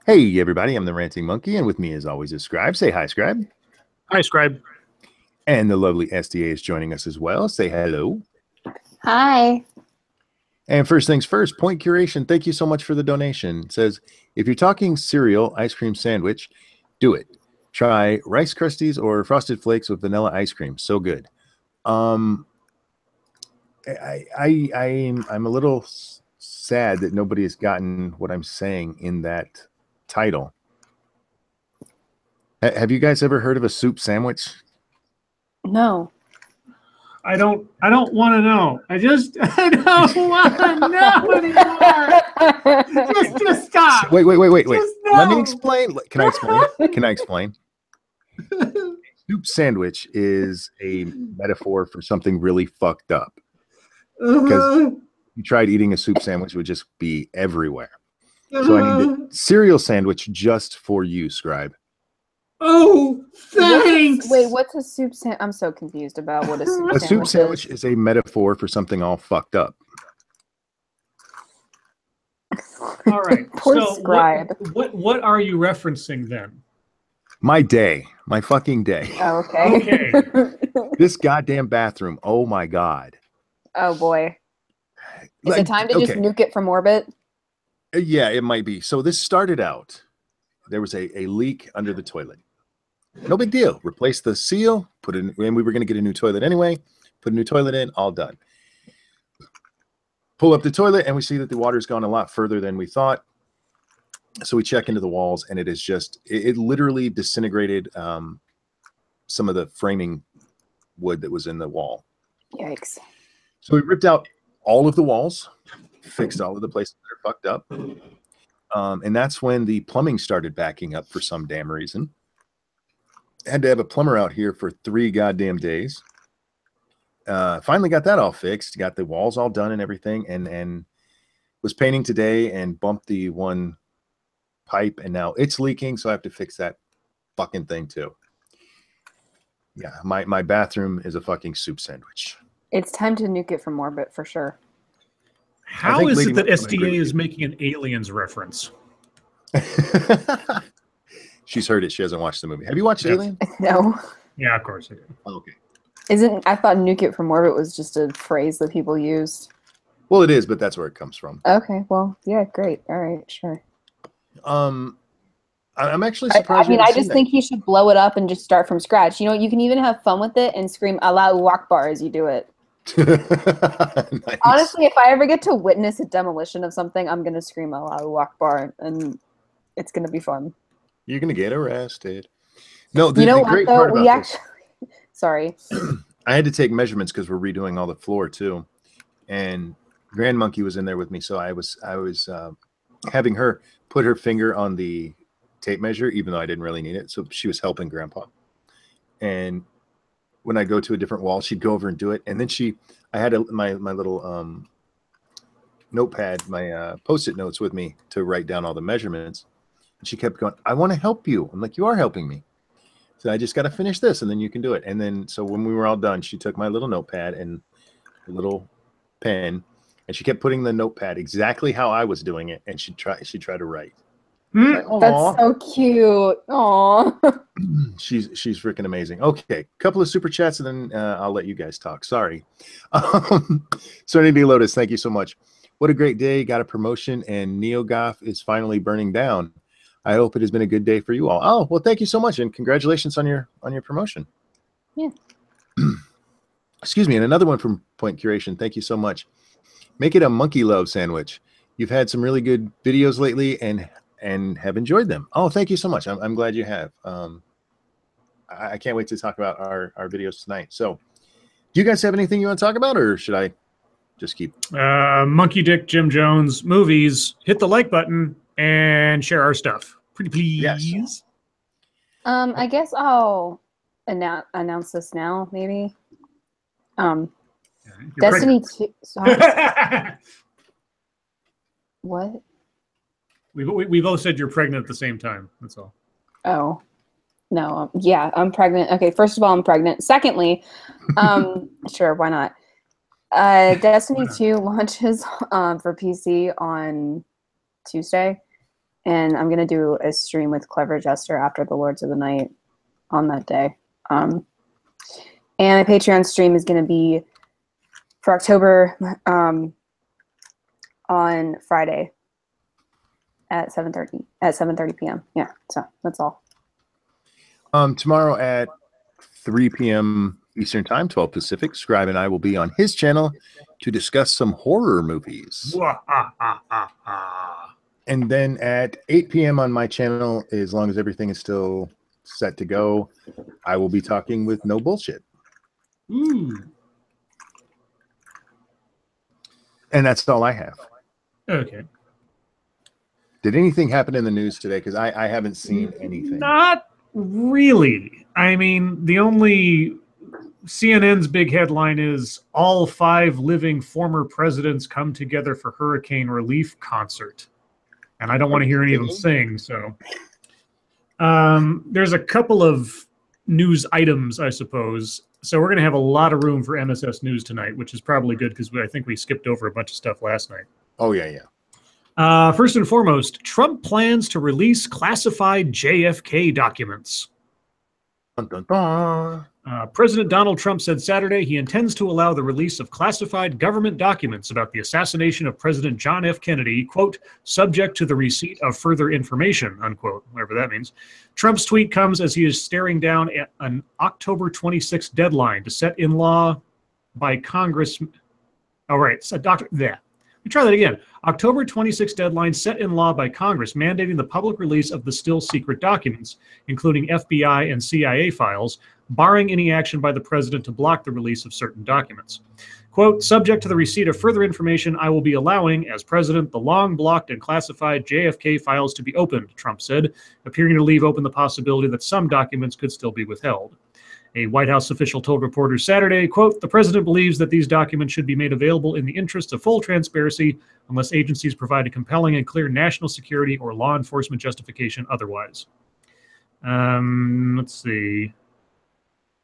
Hey, everybody, I'm the Ranting Monkey, and with me, as always, is Scribe. Say hi, Scribe. Hi, Scribe. And the lovely SDA is joining us as well. Say hello. Hi. And first things first, Point Curation, thank you so much for the donation. It says, if you're talking cereal, ice cream sandwich, do it. Try Rice Krispies or Frosted Flakes with vanilla ice cream. So good. I'm a little sad that nobody has gotten what I'm saying in that title. Have you guys ever heard of a soup sandwich? No. I don't want to know. I don't want to know anymore. Just stop. Wait. Just Let me no. explain. Can I explain? Can I explain? Soup sandwich is a metaphor for something really fucked up. Because you tried eating a soup sandwich, it would just be everywhere. So I need a cereal sandwich just for you, Scribe. Oh, thanks. Wait, what's a soup sandwich? I'm so confused about what a soup sandwich is. A soup sandwich is a metaphor for something all fucked up. All right. Poor so Scribe. what are you referencing then? My day. My fucking day. Oh, okay. Okay. This goddamn bathroom. Oh my God. Oh boy. Is it time to just nuke it from orbit? Yeah, it might be. So this started out. There was a leak under the toilet. No big deal. Replace the seal, put in, and we were going to get a new toilet anyway. Put a new toilet in, all done. Pull up the toilet, and we see that the water's gone a lot further than we thought. So we check into the walls, and it is just, it literally disintegrated some of the framing wood that was in the wall. Yikes. So we ripped out all of the walls, fixed all of the places that are fucked up. And that's when the plumbing started backing up for some damn reason. Had to have a plumber out here for 3 goddamn days. Finally got that all fixed. Got the walls all done and everything. And was painting today and bumped the one pipe. And now it's leaking. So I have to fix that fucking thing too. Yeah, my bathroom is a fucking soup sandwich. It's time to nuke it from orbit for sure. How is it that SDA is making an Aliens reference? She's heard it. She hasn't watched the movie. Have you watched Alien? No. Yeah, of course I did. Oh, okay. I thought nuke it from orbit was just a phrase that people used. Well, it is, but that's where it comes from. Okay, well, yeah, great. All right, sure. I'm actually surprised. I just think he should blow it up and just start from scratch. You know, you can even have fun with it and scream Allahu Akbar as you do it. Nice. Honestly, if I ever get to witness a demolition of something, I'm gonna scream Allahu Akbar, and it's gonna be fun. You're gonna get arrested. No, you know the what? great Though part about we actually, sorry, I had to take measurements because we're redoing all the floor too, and Grand Monkey was in there with me, so I was having her put her finger on the tape measure, even though I didn't really need it. So she was helping Grandpa, and when I go to a different wall, she'd go over and do it. And then I had my little notepad, my Post-it notes with me to write down all the measurements. And she kept going, I want to help you. I'm like, you are helping me. So I just got to finish this and then you can do it. And then, so when we were all done, she took my little notepad and a little pen and she kept putting the notepad exactly how I was doing it. And she tried to write. Like, that's so cute. Aww. She's freaking amazing. Okay, couple of super chats and then I'll let you guys talk. Sorry. Serenity Lotus, thank you so much. What a great day. Got a promotion and NeoGoth is finally burning down. I hope it has been a good day for you all. Oh, well, thank you so much and congratulations on your promotion. Yeah. Excuse me, and another one from Point Curation. Thank you so much. Make it a monkey love sandwich. You've had some really good videos lately and have enjoyed them. Oh, thank you so much. I'm glad you have. I can't wait to talk about our videos tonight. So do you guys have anything you want to talk about or should I just keep? Monkey Dick, Jim Jones, movies, hit the like button and share our stuff. Pretty please. Yes. I guess I'll announce this now, maybe. Destiny 2. What? We both said you're pregnant at the same time. That's all. Oh, no. Yeah, I'm pregnant. Okay, first of all, I'm pregnant. Secondly, sure, why not? Destiny 2 launches for PC on Tuesday, and I'm gonna do a stream with Clever Jester after the Lords of the Night on that day. And my Patreon stream is gonna be for October on Friday at 7:30 p.m. Yeah, so that's all. Tomorrow at 3 p.m. Eastern Time, 12 Pacific, Scribe and I will be on his channel to discuss some horror movies. And then at 8 p.m. on my channel, as long as everything is still set to go, I will be talking with No Bullshit. Ooh. And that's all I have. Okay. Did anything happen in the news today? Because I haven't seen anything. Not really. I mean, the only CNN's big headline is all 5 living former presidents come together for hurricane relief concert. And I don't want to hear any of them sing. So there's a couple of news items, I suppose. So we're going to have a lot of room for MSS News tonight, which is probably good because I think we skipped over a bunch of stuff last night. Oh, yeah, yeah. First and foremost, Trump plans to release classified JFK documents. Dun, dun, dun. President Donald Trump said Saturday he intends to allow the release of classified government documents about the assassination of President John F. Kennedy, quote, subject to the receipt of further information, unquote, whatever that means. Trump's tweet comes as he is staring down at an October 26th deadline to set in law by Congress. All right, so let me try that again. October 26 deadline set in law by Congress mandating the public release of the still secret documents, including FBI and CIA files, barring any action by the president to block the release of certain documents. Quote, subject to the receipt of further information, I will be allowing, as president, the long blocked and classified JFK files to be opened, Trump said, appearing to leave open the possibility that some documents could still be withheld. A White House official told reporters Saturday, quote, the president believes that these documents should be made available in the interest of full transparency unless agencies provide a compelling and clear national security or law enforcement justification otherwise. Let's see.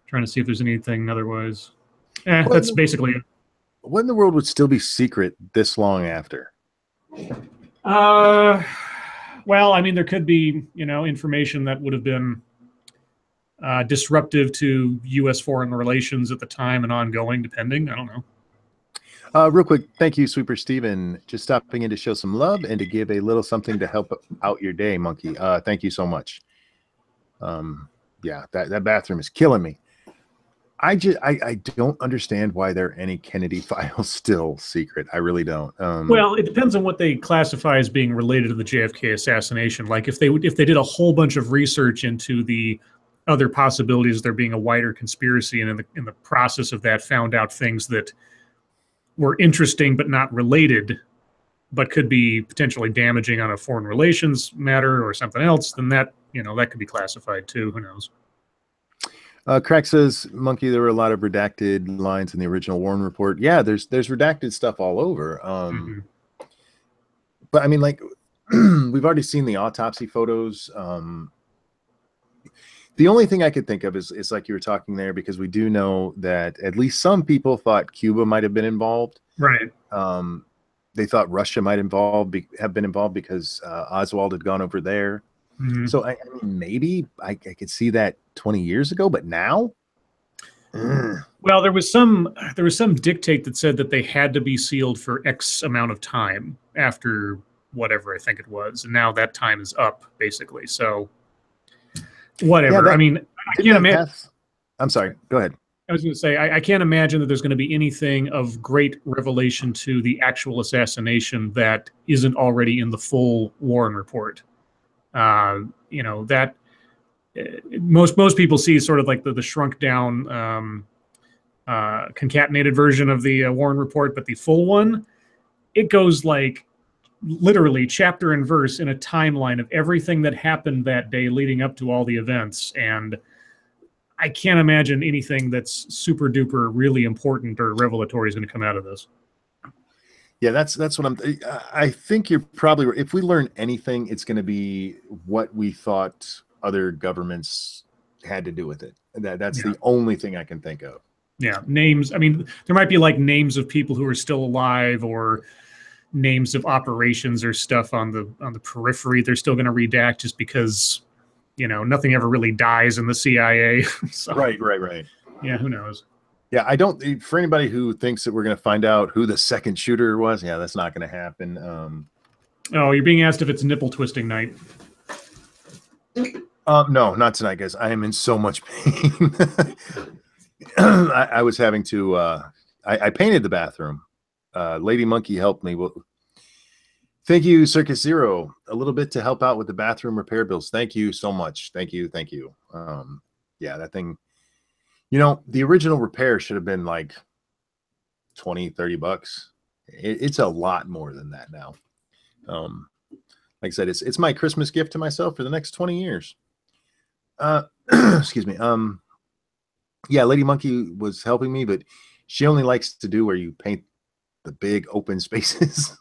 Trying to see if there's anything otherwise. That's basically it. What in the world would still be secret this long after? Well, I mean, there could be, information that would have been disruptive to U.S. foreign relations at the time and ongoing, depending. I don't know. Real quick, thank you, Sweeper Steven. Just stopping in to show some love and to give a little something to help out your day, Monkey. Thank you so much. Yeah, that bathroom is killing me. I don't understand why there are any Kennedy files still secret. I really don't. Well, it depends on what they classify as being related to the JFK assassination. Like if they did a whole bunch of research into the other possibilities of there being a wider conspiracy, and in the process of that found out things that were interesting but not related, but could be potentially damaging on a foreign relations matter or something else, then that could be classified too. Who knows? Crack says, Monkey, there were a lot of redacted lines in the original Warren report. Yeah, there's redacted stuff all over. But I mean, like, we've already seen the autopsy photos. The only thing I could think of is like you were talking there, because we do know that at least some people thought Cuba might have been involved. Right. They thought Russia might have been involved because Oswald had gone over there. Mm-hmm. So I mean, maybe I could see that 20 years ago, but now? Well, there was some dictate that said that they had to be sealed for X amount of time after whatever I think it was, and now that time is up, basically. So whatever. Yeah, I mean, I can't imagine. I'm sorry. Go ahead. I was going to say, I can't imagine that there's going to be anything of great revelation to the actual assassination that isn't already in the full Warren report. That most people see sort of like the shrunk down, concatenated version of the Warren report, but the full one, it goes like literally chapter and verse in a timeline of everything that happened that day leading up to all the events. And I can't imagine anything that's super duper really important or revelatory is going to come out of this. Yeah, that's what I think you're probably, if we learn anything, it's going to be what we thought other governments had to do with it. That's the only thing I can think of. Yeah, names. I mean, there might be like names of people who are still alive, or names of operations or stuff on the periphery they're still going to redact, just because, nothing ever really dies in the CIA. So, Right. yeah, who knows? Yeah, I don't. For anybody who thinks that we're going to find out who the second shooter was, yeah, that's not going to happen. Oh, you're being asked if it's nipple twisting night. No, not tonight, guys. I am in so much pain. I was having to. I painted the bathroom. Lady Monkey helped me. Well, thank you, Circus Zero, a little bit to help out with the bathroom repair bills. Thank you so much. Thank you. Yeah, that thing. The original repair should have been like $20-$30. It's a lot more than that now. Like I said, it's my Christmas gift to myself for the next 20 years. Excuse me. Yeah, Lady Monkey was helping me, but she only likes to do where you paint the big open spaces.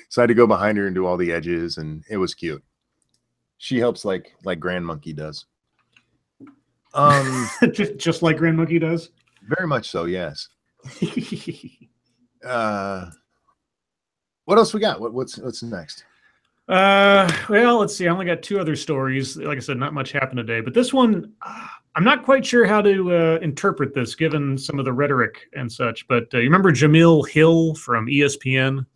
So I had to go behind her and do all the edges, and it was cute. She helps like Grand Monkey does. just like Grand Monkey does. Very much so, yes. What else we got? What's next? Well, let's see. I only got 2 other stories. Like I said, not much happened today, but this one, I'm not quite sure how to interpret this given some of the rhetoric and such. But you remember Jamil Hill from ESPN?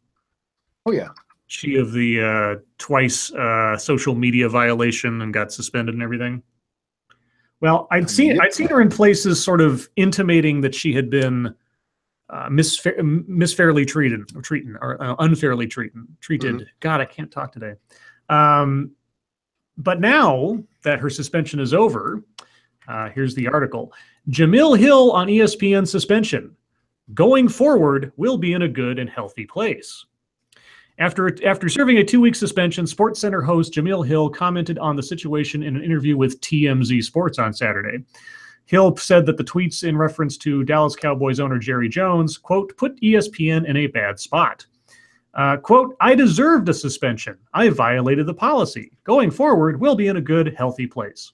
Oh yeah, she of the twice social media violation and got suspended and everything. Well, I'd seen her in places sort of intimating that she had been unfairly treated. Mm-hmm. God, I can't talk today. But now that her suspension is over, here's the article. Jamil Hill on ESPN suspension. Going forward, we'll be in a good and healthy place. After serving a 2-week suspension, SportsCenter host Jamil Hill commented on the situation in an interview with TMZ Sports on Saturday. Hill said that the tweets in reference to Dallas Cowboys owner Jerry Jones, quote, put ESPN in a bad spot. Quote, I deserved a suspension. I violated the policy. Going forward, we'll be in a good, healthy place.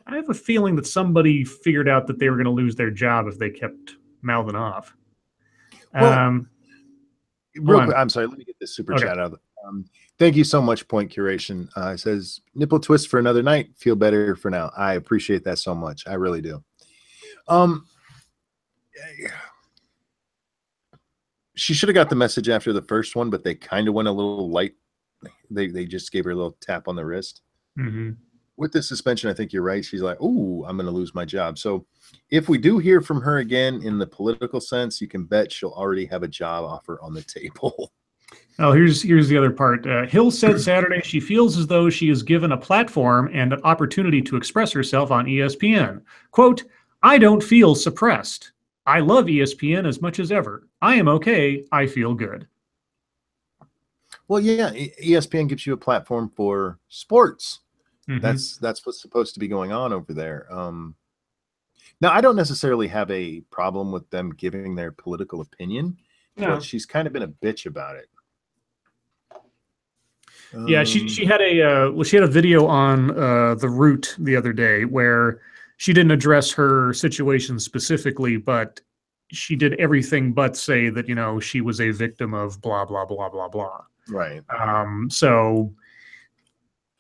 I have a feeling that somebody figured out that they were going to lose their job if they kept mouthing off. Well, real quick, I'm sorry. Let me get this super chat out. Thank you so much, Point Curation. It says, nipple twist for another night. Feel better for now. I appreciate that so much. I really do. She should have got the message after the first one, but they kind of went a little light. They just gave her a little tap on the wrist. Mm-hmm. With the suspension, I think you're right. She's like, oh, I'm going to lose my job. So if we do hear from her again in the political sense, you can bet she'll already have a job offer on the table. Oh, here's the other part. Hill said Saturday she feels as though she is given a platform and an opportunity to express herself on ESPN. Quote, I don't feel suppressed. I love ESPN as much as ever. I am okay. I feel good. Well, yeah, ESPN gives you a platform for sports. Mm-hmm. That's what's supposed to be going on over there. Now, I don't necessarily have a problem with them giving their political opinion, but she's kind of been a bitch about it. Yeah, she had a video on The Root the other day where she didn't address her situation specifically, but she did everything but say that, she was a victim of blah, blah, blah, blah, blah. Right. So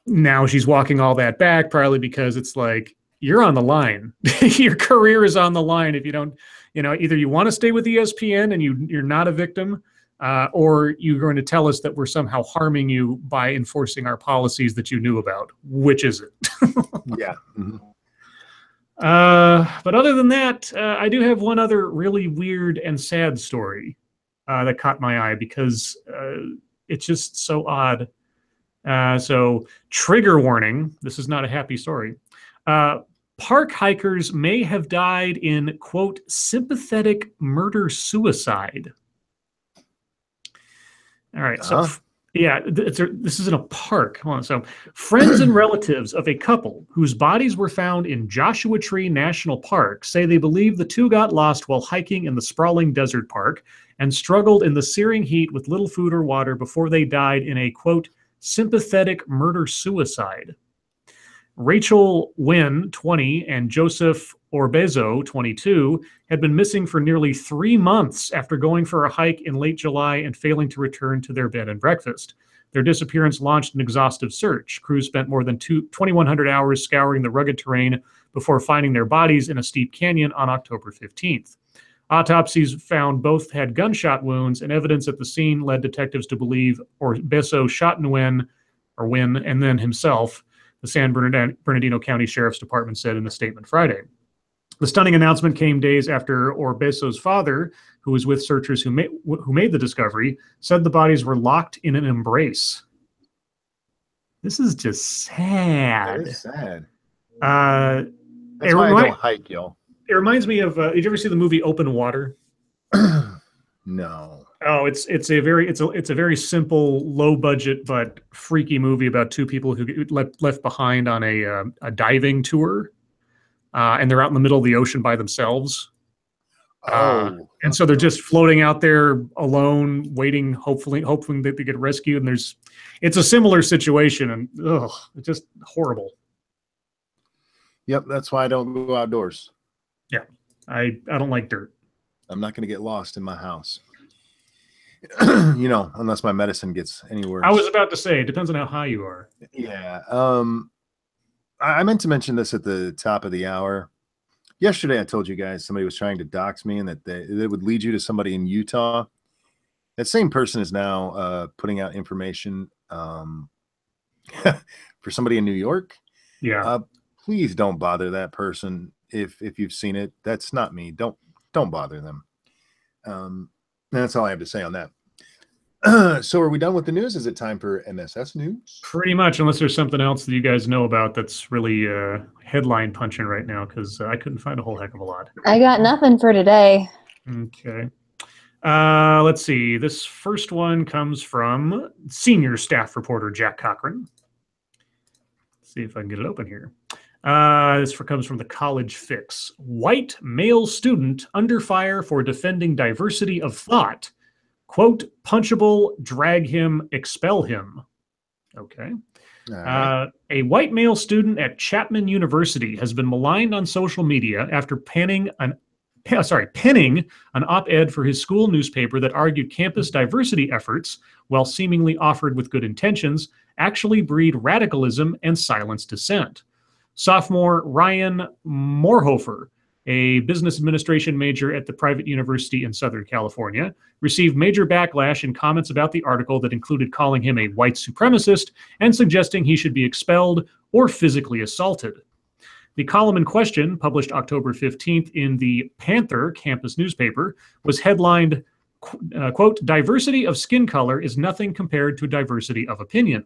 now she's walking all that back, probably because it's like, you're on the line. Your career is on the line if you don't, either you want to stay with ESPN and you're not a victim, or you're going to tell us that we're somehow harming you by enforcing our policies that you knew about. Which is it? Yeah. Mm-hmm. But other than that, I do have one other really weird and sad story that caught my eye because it's just so odd. So trigger warning, this is not a happy story. Park hikers may have died in, quote, sympathetic murder-suicide. All right, so yeah, this is in a park. Hold on. So friends and relatives of a couple whose bodies were found in Joshua Tree National Park say they believe the two got lost while hiking in the sprawling desert park and struggled in the searing heat with little food or water before they died in a, quote, sympathetic murder-suicide. Rachel Wynn, 20, and Joseph Orbezo, 22, had been missing for nearly 3 months after going for a hike in late July and failing to return to their bed and breakfast. Their disappearance launched an exhaustive search. Crews spent more than 2,100 hours scouring the rugged terrain before finding their bodies in a steep canyon on October 15th. Autopsies found both had gunshot wounds, and evidence at the scene led detectives to believe Orbezo shot Wynn and then himself, the San Bernardino County Sheriff's Department said in a statement Friday. The stunning announcement came days after Orbezo's father, who was with searchers who made the discovery, said the bodies were locked in an embrace. This is just sad. That is sad. That's why I don't hike, yo. It reminds me of. Did you ever see the movie Open Water? No. Oh, it's a very simple, low budget but freaky movie about two people who get left behind on a diving tour, and they're out in the middle of the ocean by themselves. And so they're just floating out there alone, waiting, hoping that they get rescued. And it's a similar situation, and it's just horrible. Yep, that's why I don't go outdoors. Yeah, I don't like dirt. I'm not going to get lost in my house. Unless my medicine gets any worse. I was about to say, it depends on how high you are. Yeah. I meant to mention this at the top of the hour. Yesterday, I told you guys somebody was trying to dox me and that it would lead you to somebody in Utah. That same person is now putting out information for somebody in New York. Yeah. Please don't bother that person if you've seen it. That's not me. Don't bother them. That's all I have to say on that. So are we done with the news? Is it time for MSS news? Pretty much, unless there's something else that you guys know about that's really headline punching right now, because I couldn't find a whole heck of a lot. I got nothing for today. Okay. Let's see. This first one comes from senior staff reporter Jack Cochran. Let's see if I can get it open here. This comes from the College Fix. White male student under fire for defending diversity of thought. Quote, punchable, drag him, expel him. Okay. Right. A white male student at Chapman University has been maligned on social media after penning an op-ed for his school newspaper that argued campus diversity efforts, while seemingly offered with good intentions, actually breed radicalism and silence dissent. Sophomore Ryan Moorhofer, a business administration major at the private university in Southern California, received major backlash in comments about the article that included calling him a white supremacist and suggesting he should be expelled or physically assaulted. The column in question, published October 15th in the Panther campus newspaper, was headlined, quote, diversity of skin color is nothing compared to diversity of opinion.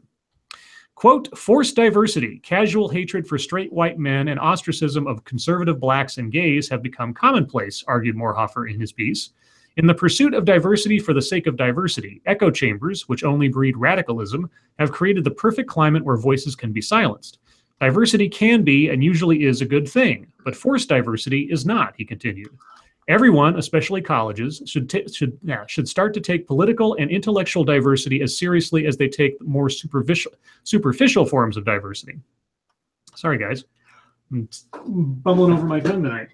Quote, forced diversity, casual hatred for straight white men, and ostracism of conservative blacks and gays have become commonplace, argued Moorhofer in his piece. In the pursuit of diversity for the sake of diversity, echo chambers, which only breed radicalism, have created the perfect climate where voices can be silenced. Diversity can be and usually is a good thing, but forced diversity is not, he continued. Everyone, especially colleges, should start to take political and intellectual diversity as seriously as they take more superficial forms of diversity. Sorry, guys. I'm bumbling over my tongue tonight.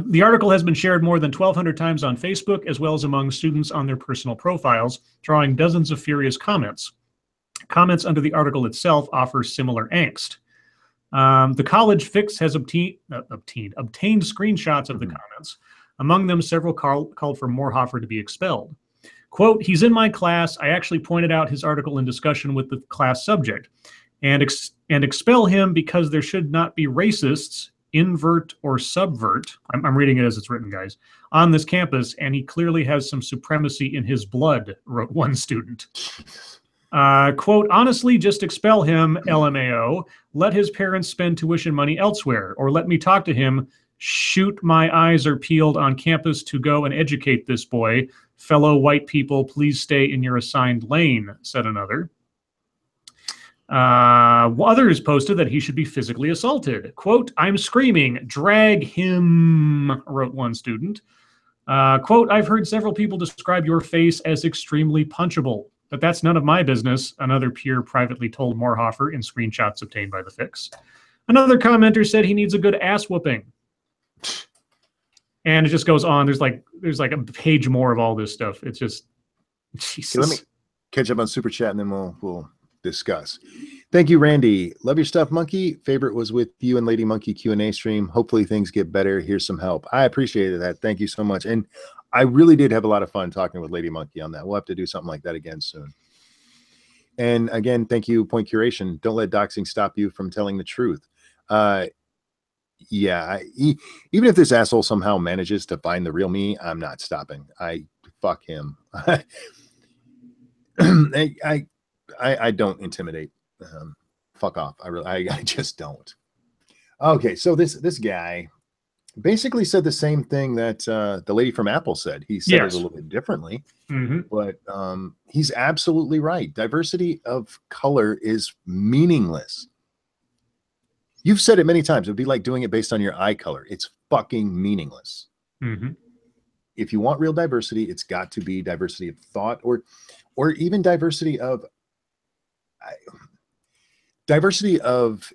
The article has been shared more than 1,200 times on Facebook, as well as among students on their personal profiles, drawing dozens of furious comments. Comments under the article itself offer similar angst. The College Fix has obtained screenshots of the comments. Among them, several called for Moorhofer to be expelled. Quote, he's in my class. I actually pointed out his article in discussion with the class subject and expel him because there should not be racists, invert or subvert. I'm reading it as it's written, guys, on this campus, and he clearly has some supremacy in his blood, wrote one student. Quote, honestly, just expel him, LMAO. Let his parents spend tuition money elsewhere, or let me talk to him. Shoot, my eyes are peeled on campus to go and educate this boy. Fellow white people, please stay in your assigned lane, said another. Others posted that he should be physically assaulted. Quote, I'm screaming, drag him, wrote one student. Quote, I've heard several people describe your face as extremely punchable. but that's none of my business, another peer privately told Moorhofer in screenshots obtained by the Fix. Another commenter said he needs a good ass whooping. And it just goes on. There's like a page more of all this stuff. It's just, Jesus. Okay, let me catch up on Super Chat and then we'll discuss. Thank you, Randy. Love your stuff, Monkey. Favorite was with you and Lady Monkey Q&A stream. Hopefully things get better. Here's some help. I appreciated that. Thank you so much. And I really did have a lot of fun talking with Lady Monkey on that. We'll have to do something like that again soon. And again, thank you, Point Curation. Don't let doxing stop you from telling the truth. Yeah, even if this asshole somehow manages to find the real me, I'm not stopping. Fuck him. I don't intimidate. Fuck off. I just don't. Okay, so this guy basically said the same thing that the lady from Apple said. He said it a little bit differently, but he's absolutely right. Diversity of color is meaningless. You've said it many times. It would be like doing it based on your eye color. It's fucking meaningless. If you want real diversity, it's got to be diversity of thought or even diversity of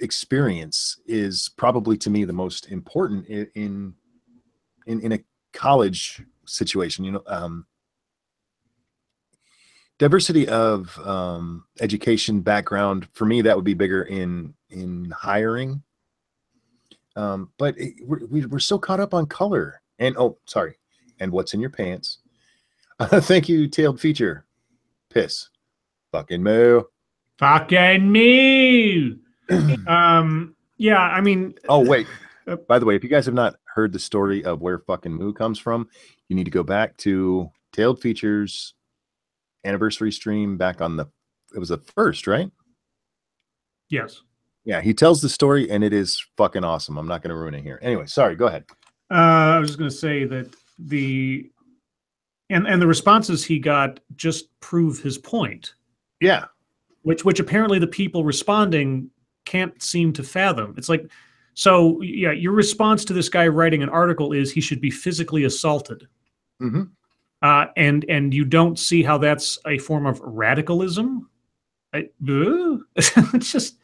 experience is probably, to me, the most important in a college situation. You know, diversity of education background, for me, that would be bigger in hiring. But we're so caught up on color and and what's in your pants. Thank you, Tailed Feature. Piss. Fucking moo. Fucking moo. Yeah, I mean. Oh, wait. By the way, if you guys have not heard the story of where fucking moo comes from, you need to go back to Tailed Features anniversary stream back on it was the first, right? Yes. Yeah, he tells the story and it is fucking awesome. I'm not going to ruin it here. Anyway, sorry, go ahead. I was just going to say that the responses he got just prove his point. Yeah. Which apparently the people responding can't seem to fathom. It's like, so yeah, your response to this guy writing an article is he should be physically assaulted. And you don't see how that's a form of radicalism. It's just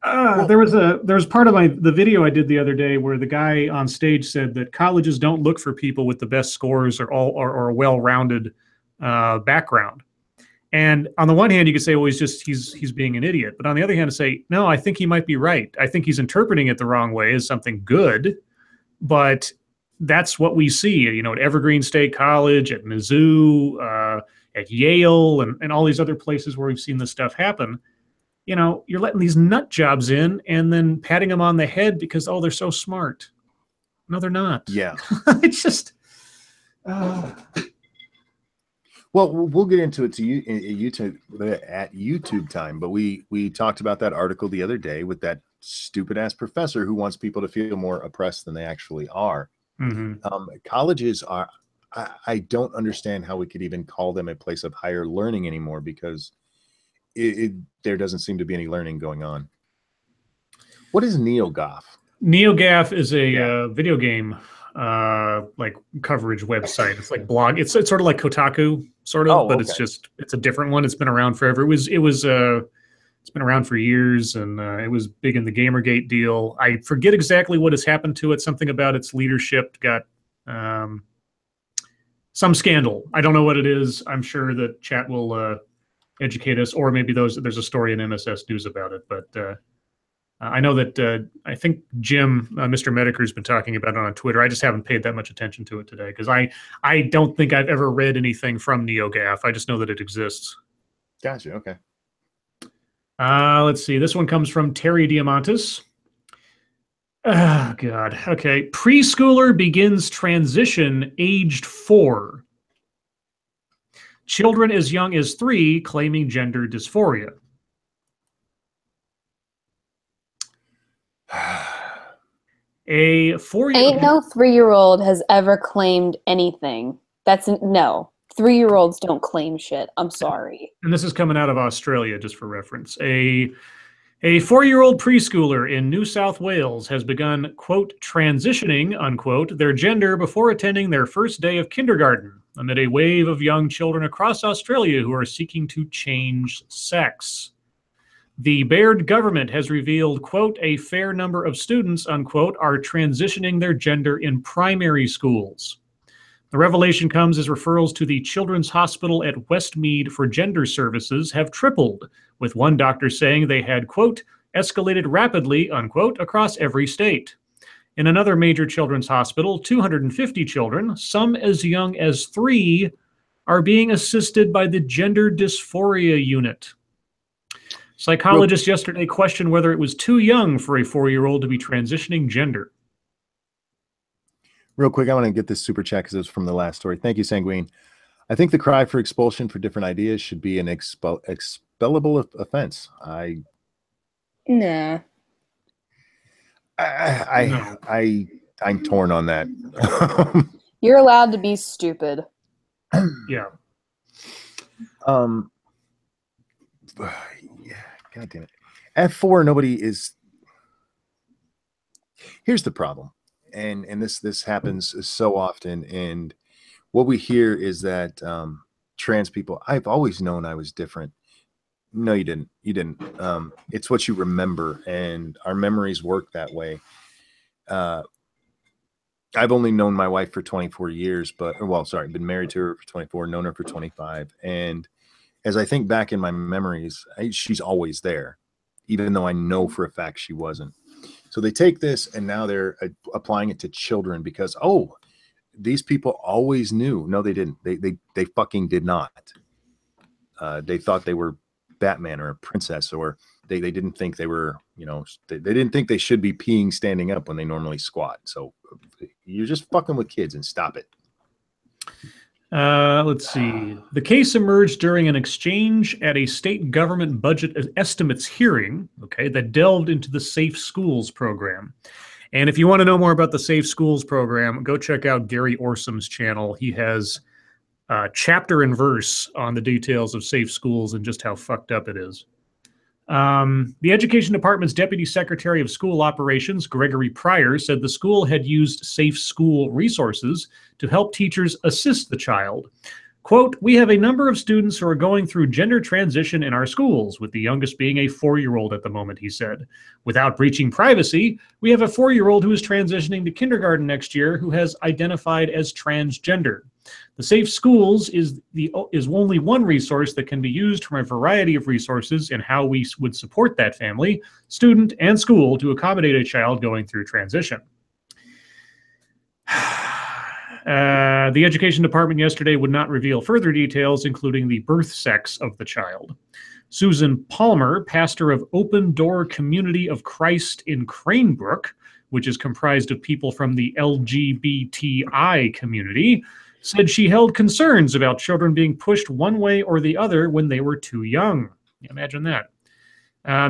there was part of the video I did the other day where the guy on stage said that colleges don't look for people with the best scores or a well-rounded background. And on the one hand, you could say, well, he's being an idiot. But on the other hand, to say, no, I think he might be right. I think he's interpreting it the wrong way as something good, but that's what we see, you know, at Evergreen State College, at Mizzou, at Yale, and all these other places where we've seen this stuff happen. You know, you're letting these nut jobs in and then patting them on the head because, oh, they're so smart. No, they're not. Yeah. It's just. Well, we'll get into it at YouTube time, but we talked about that article the other day with that stupid ass professor who wants people to feel more oppressed than they actually are. Colleges are, I don't understand how we could even call them a place of higher learning anymore because there doesn't seem to be any learning going on. What is NeoGAF? NeoGAF is a video game like coverage website. It's like blog. It's sort of like Kotaku, sort of, but it's a different one. It's been around forever. It's been around for years, and it was big in the Gamergate deal. I forget exactly what has happened to it. Something about its leadership got some scandal. I don't know what it is. I'm sure that chat will educate us, or maybe there's a story in MSS News about it. But I know that I think Jim, Mr. Mediker, has been talking about it on Twitter. I just haven't paid that much attention to it today because I don't think I've ever read anything from NeoGAF. I just know that it exists. Gotcha. Okay. Let's see. This one comes from Terry Diamantis. Oh, God. Okay. Preschooler begins transition aged 4. Children as young as 3 claiming gender dysphoria. A 4-year-old. Ain't no 3-year-old has ever claimed anything. No. 3-year-olds don't claim shit. I'm sorry. And this is coming out of Australia, just for reference. A 4-year-old preschooler in New South Wales has begun, quote, transitioning, unquote, their gender before attending their first day of kindergarten. amid a wave of young children across Australia who are seeking to change sex. The Baird government has revealed, quote, a fair number of students, unquote, are transitioning their gender in primary schools. The revelation comes as referrals to the Children's Hospital at Westmead for gender services have tripled, with one doctor saying they had, quote, escalated rapidly, unquote, across every state. In another major children's hospital, 250 children, some as young as 3, are being assisted by the Gender Dysphoria Unit. Psychologists yesterday questioned whether it was too young for a 4-year-old to be transitioning gender. Real quick, I want to get this super chat because it was from the last story. Thank you, Sanguine. I think the cry for expulsion for different ideas should be an expellable offense. Nah. I'm torn on that. You're allowed to be stupid. Yeah. Yeah, God damn it. At 4, nobody is. Here's the problem. And this happens so often. And what we hear is that trans people, I've always known I was different. No, you didn't. You didn't. It's what you remember, and our memories work that way. I've only known my wife for 24 years, been married to her for 24, known her for 25. And as I think back in my memories, she's always there, even though I know for a fact she wasn't. So they take this and now they're applying it to children because, oh, these people always knew. No, they didn't. They fucking did not. They thought they were Batman or a princess, or they didn't think they were, they didn't think they should be peeing standing up when they normally squat. So you're just fucking with kids, and stop it. Let's see. The case emerged during an exchange at a state government budget estimates hearing, that delved into the Safe Schools program. And if you want to know more about the Safe Schools program, go check out Gary Orsom's channel. He has chapter and verse on the details of Safe Schools and just how fucked up it is. The Education Department's Deputy Secretary of School Operations, Gregory Pryor, said the school had used Safe School resources to help teachers assist the child. Quote, we have a number of students who are going through gender transition in our schools, with the youngest being a 4-year-old at the moment, he said. Without breaching privacy, we have a 4-year-old who is transitioning to kindergarten next year who has identified as transgender. The Safe Schools is only one resource that can be used from a variety of resources in how we would support that family, student, and school to accommodate a child going through transition. The Education Department yesterday would not reveal further details, including the birth sex of the child. Susan Palmer, pastor of Open Door Community of Christ in Cranebrook, which is comprised of people from the LGBTI community, said she held concerns about children being pushed one way or the other when they were too young. Imagine that.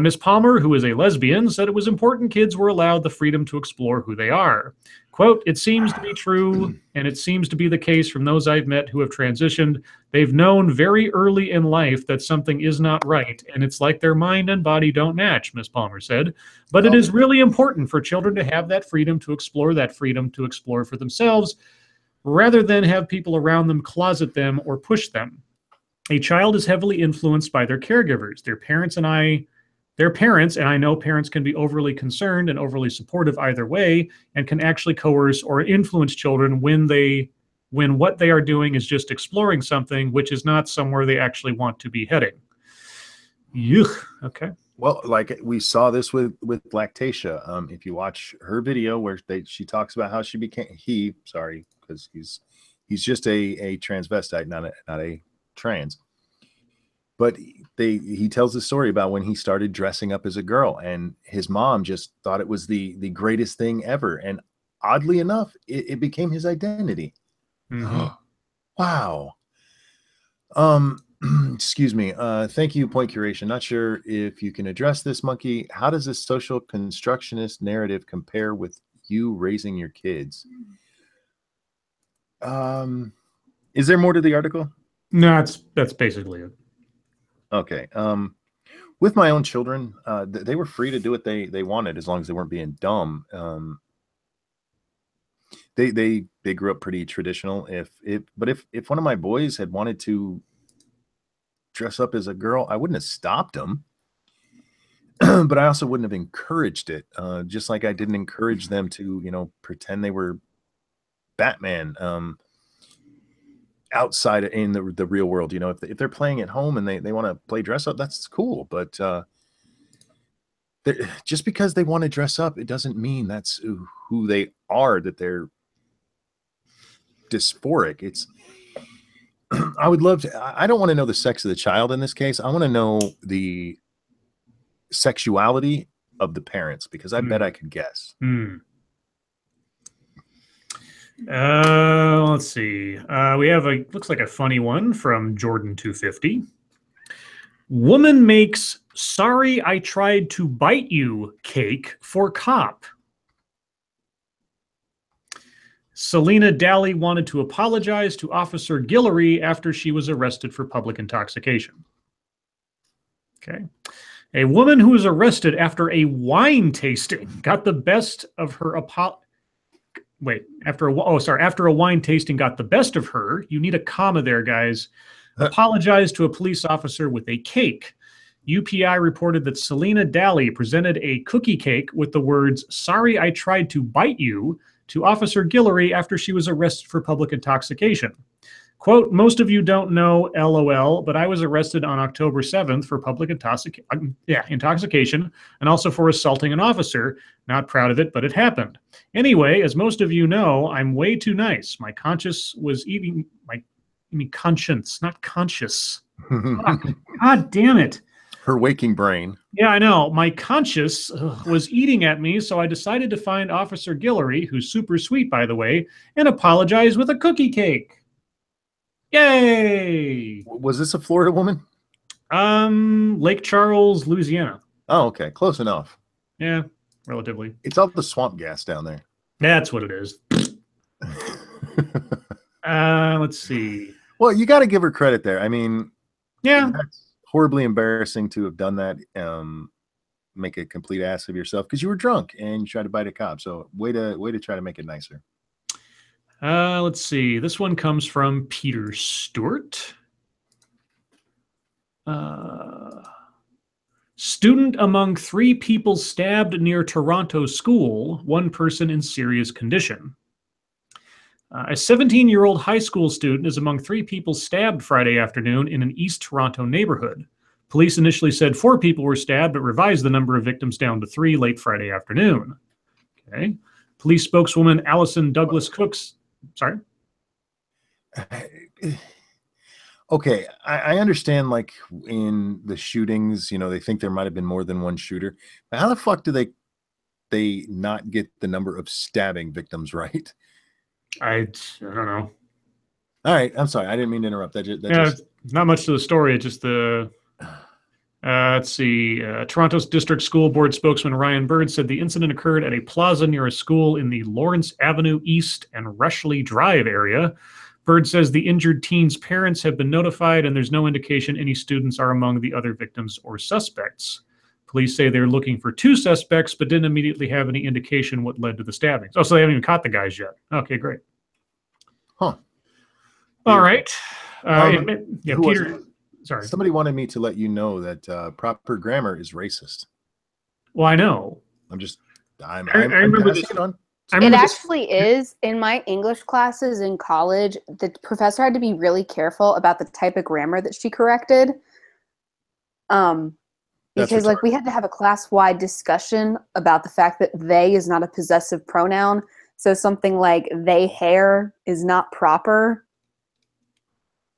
Ms. Palmer, who is a lesbian, said it was important kids were allowed the freedom to explore who they are. Quote, it seems to be true, and it seems to be the case from those I've met who have transitioned. They've known very early in life that something is not right, and it's like their mind and body don't match, Ms. Palmer said. But it is really important for children to have that freedom to explore for themselves, rather than have people around them closet them or push them. A child is heavily influenced by their caregivers, their parents, and I know parents can be overly concerned and overly supportive either way, and can actually coerce or influence children when what they are doing is just exploring something which is not somewhere they actually want to be heading. Yuck. Okay. Well, like we saw this with Lactatia. If you watch her video where she talks about how she became because he's just a transvestite, not a trans. But he tells the story about when he started dressing up as a girl, and his mom just thought it was the greatest thing ever. And oddly enough, it became his identity. Mm-hmm. Wow. Excuse me. Thank you, Point Curation. Not sure if you can address this, Monkey. How does this social constructionist narrative compare with you raising your kids? Is there more to the article? No, that's basically it. Okay. With my own children, they were free to do what they wanted as long as they weren't being dumb. they grew up pretty traditional. But if one of my boys had wanted to dress up as a girl, I wouldn't have stopped them. But I also wouldn't have encouraged it. Just like I didn't encourage them to, pretend they were Batman outside in the real world. If they're playing at home and they want to play dress up, that's cool. But just because they want to dress up, it doesn't mean that's who they are, that they're dysphoric. It's I would love to. I don't want to know the sex of the child in this case. I want to know the sexuality of the parents, because I bet I could guess. Let's see. We have looks like a funny one from Jordan 250. Woman makes "sorry I tried to bite you" cake for cop. Selena Daly wanted to apologize to Officer Guillory after she was arrested for public intoxication. Okay. A woman who was arrested after a wine tasting got the best of her after a wine tasting got the best of her. You need a comma there, guys. Apologized to a police officer with a cake. UPI reported that Selena Daly presented a cookie cake with the words "Sorry I tried to bite you" to Officer Guillory after she was arrested for public intoxication. Quote, "Most of you don't know, LOL, but I was arrested on October 7th for public intoxication and also for assaulting an officer. Not proud of it, but it happened. Anyway, as most of you know, I'm way too nice. My conscience was eating conscience, not conscious. God damn it. Her waking brain. Yeah, I know. My conscience was eating at me, so I decided to find Officer Guillory, who's super sweet, by the way, and apologize with a cookie cake. Yay! Was this a Florida woman? Lake Charles, Louisiana. Oh, okay. Close enough. Yeah, relatively. It's all the swamp gas down there. That's what it is. Let's see. Well, you got to give her credit there. I mean, yeah, that's horribly embarrassing to have done that. Make a complete ass of yourself because you were drunk and you tried to bite a cop. So way to try to make it nicer. Let's see. This one comes from Peter Stewart. Student among 3 people stabbed near Toronto school, 1 person in serious condition. A 17-year-old high school student is among 3 people stabbed Friday afternoon in an East Toronto neighborhood. Police initially said 4 people were stabbed, but revised the number of victims down to 3 late Friday afternoon. Okay. Police spokeswoman Allison Douglas Cooks. Sorry. Okay, I understand, like, in the shootings, they think there might have been more than one shooter. But how the fuck do they not get the number of stabbing victims right? I don't know. All right, I'm sorry. I didn't mean to interrupt. Not much to the story. It's just the... let's see. Toronto's District School Board spokesman Ryan Bird said the incident occurred at a plaza near a school in the Lawrence Avenue East and Rushley Drive area. Bird says the injured teen's parents have been notified, and there's no indication any students are among the other victims or suspects. Police say they're looking for 2 suspects, but didn't immediately have any indication what led to the stabbings. Oh, so they haven't even caught the guys yet. Okay, great. Huh. All right. Peter... Sorry. Somebody wanted me to let you know that proper grammar is racist. Well, I know. I remember this. It actually is. In my English classes in college, the professor had to be really careful about the type of grammar that she corrected. Because we had to have a class-wide discussion about the fact that they is not a possessive pronoun. So something like they hair is not proper.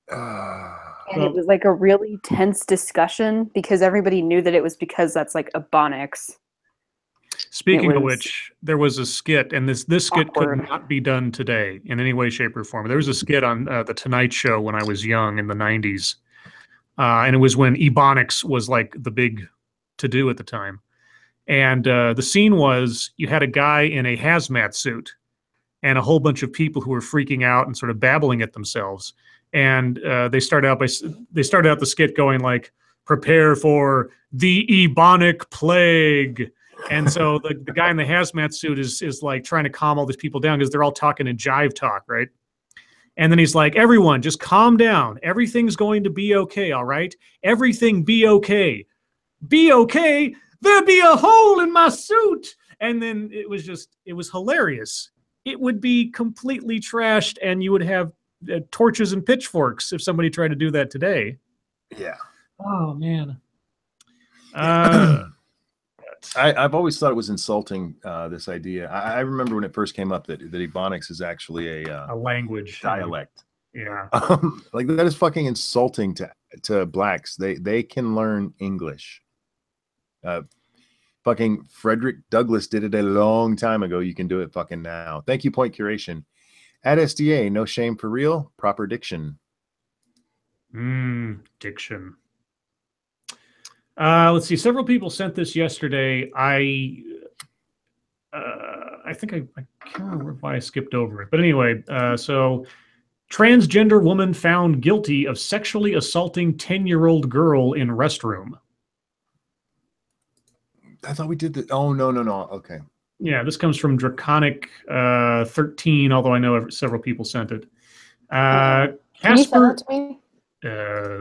And it was like a really tense discussion because everybody knew that it was because that's like Ebonics. Speaking of which, there was a skit, and this skit could not be done today in any way, shape, or form. There was a skit on The Tonight Show when I was young in the 90s. And it was when Ebonics was like the big to-do at the time. And the scene was you had a guy in a hazmat suit and a whole bunch of people who were freaking out and sort of babbling at themselves. And they started out the skit going like, "Prepare for the Ebonic plague." And so the guy in the hazmat suit is like trying to calm all these people down because they're all talking in jive talk, right? And then he's like, everyone, just calm down. Everything's going to be okay, all right? Everything be okay. Be okay? There'd be a hole in my suit. And then it was hilarious. It would be completely trashed, and you would have torches and pitchforks if somebody tried to do that today. Yeah. Oh, man. I've always thought it was insulting, this idea. I remember when it first came up that Ebonics is actually a language. dialect. Yeah. Like, that is fucking insulting to blacks. They can learn English. Fucking Frederick Douglass did it a long time ago. You can do it fucking now. Thank you, Point Curation. At SDA, no shame for real. Proper diction. Diction. Let's see. Several people sent this yesterday. I think I can't remember why I skipped over it. But anyway, so transgender woman found guilty of sexually assaulting 10-year-old girl in restroom. I thought we did the. Oh, no. Okay. Yeah, this comes from Draconic 13, although I know several people sent it. Can you send that to me? Yeah.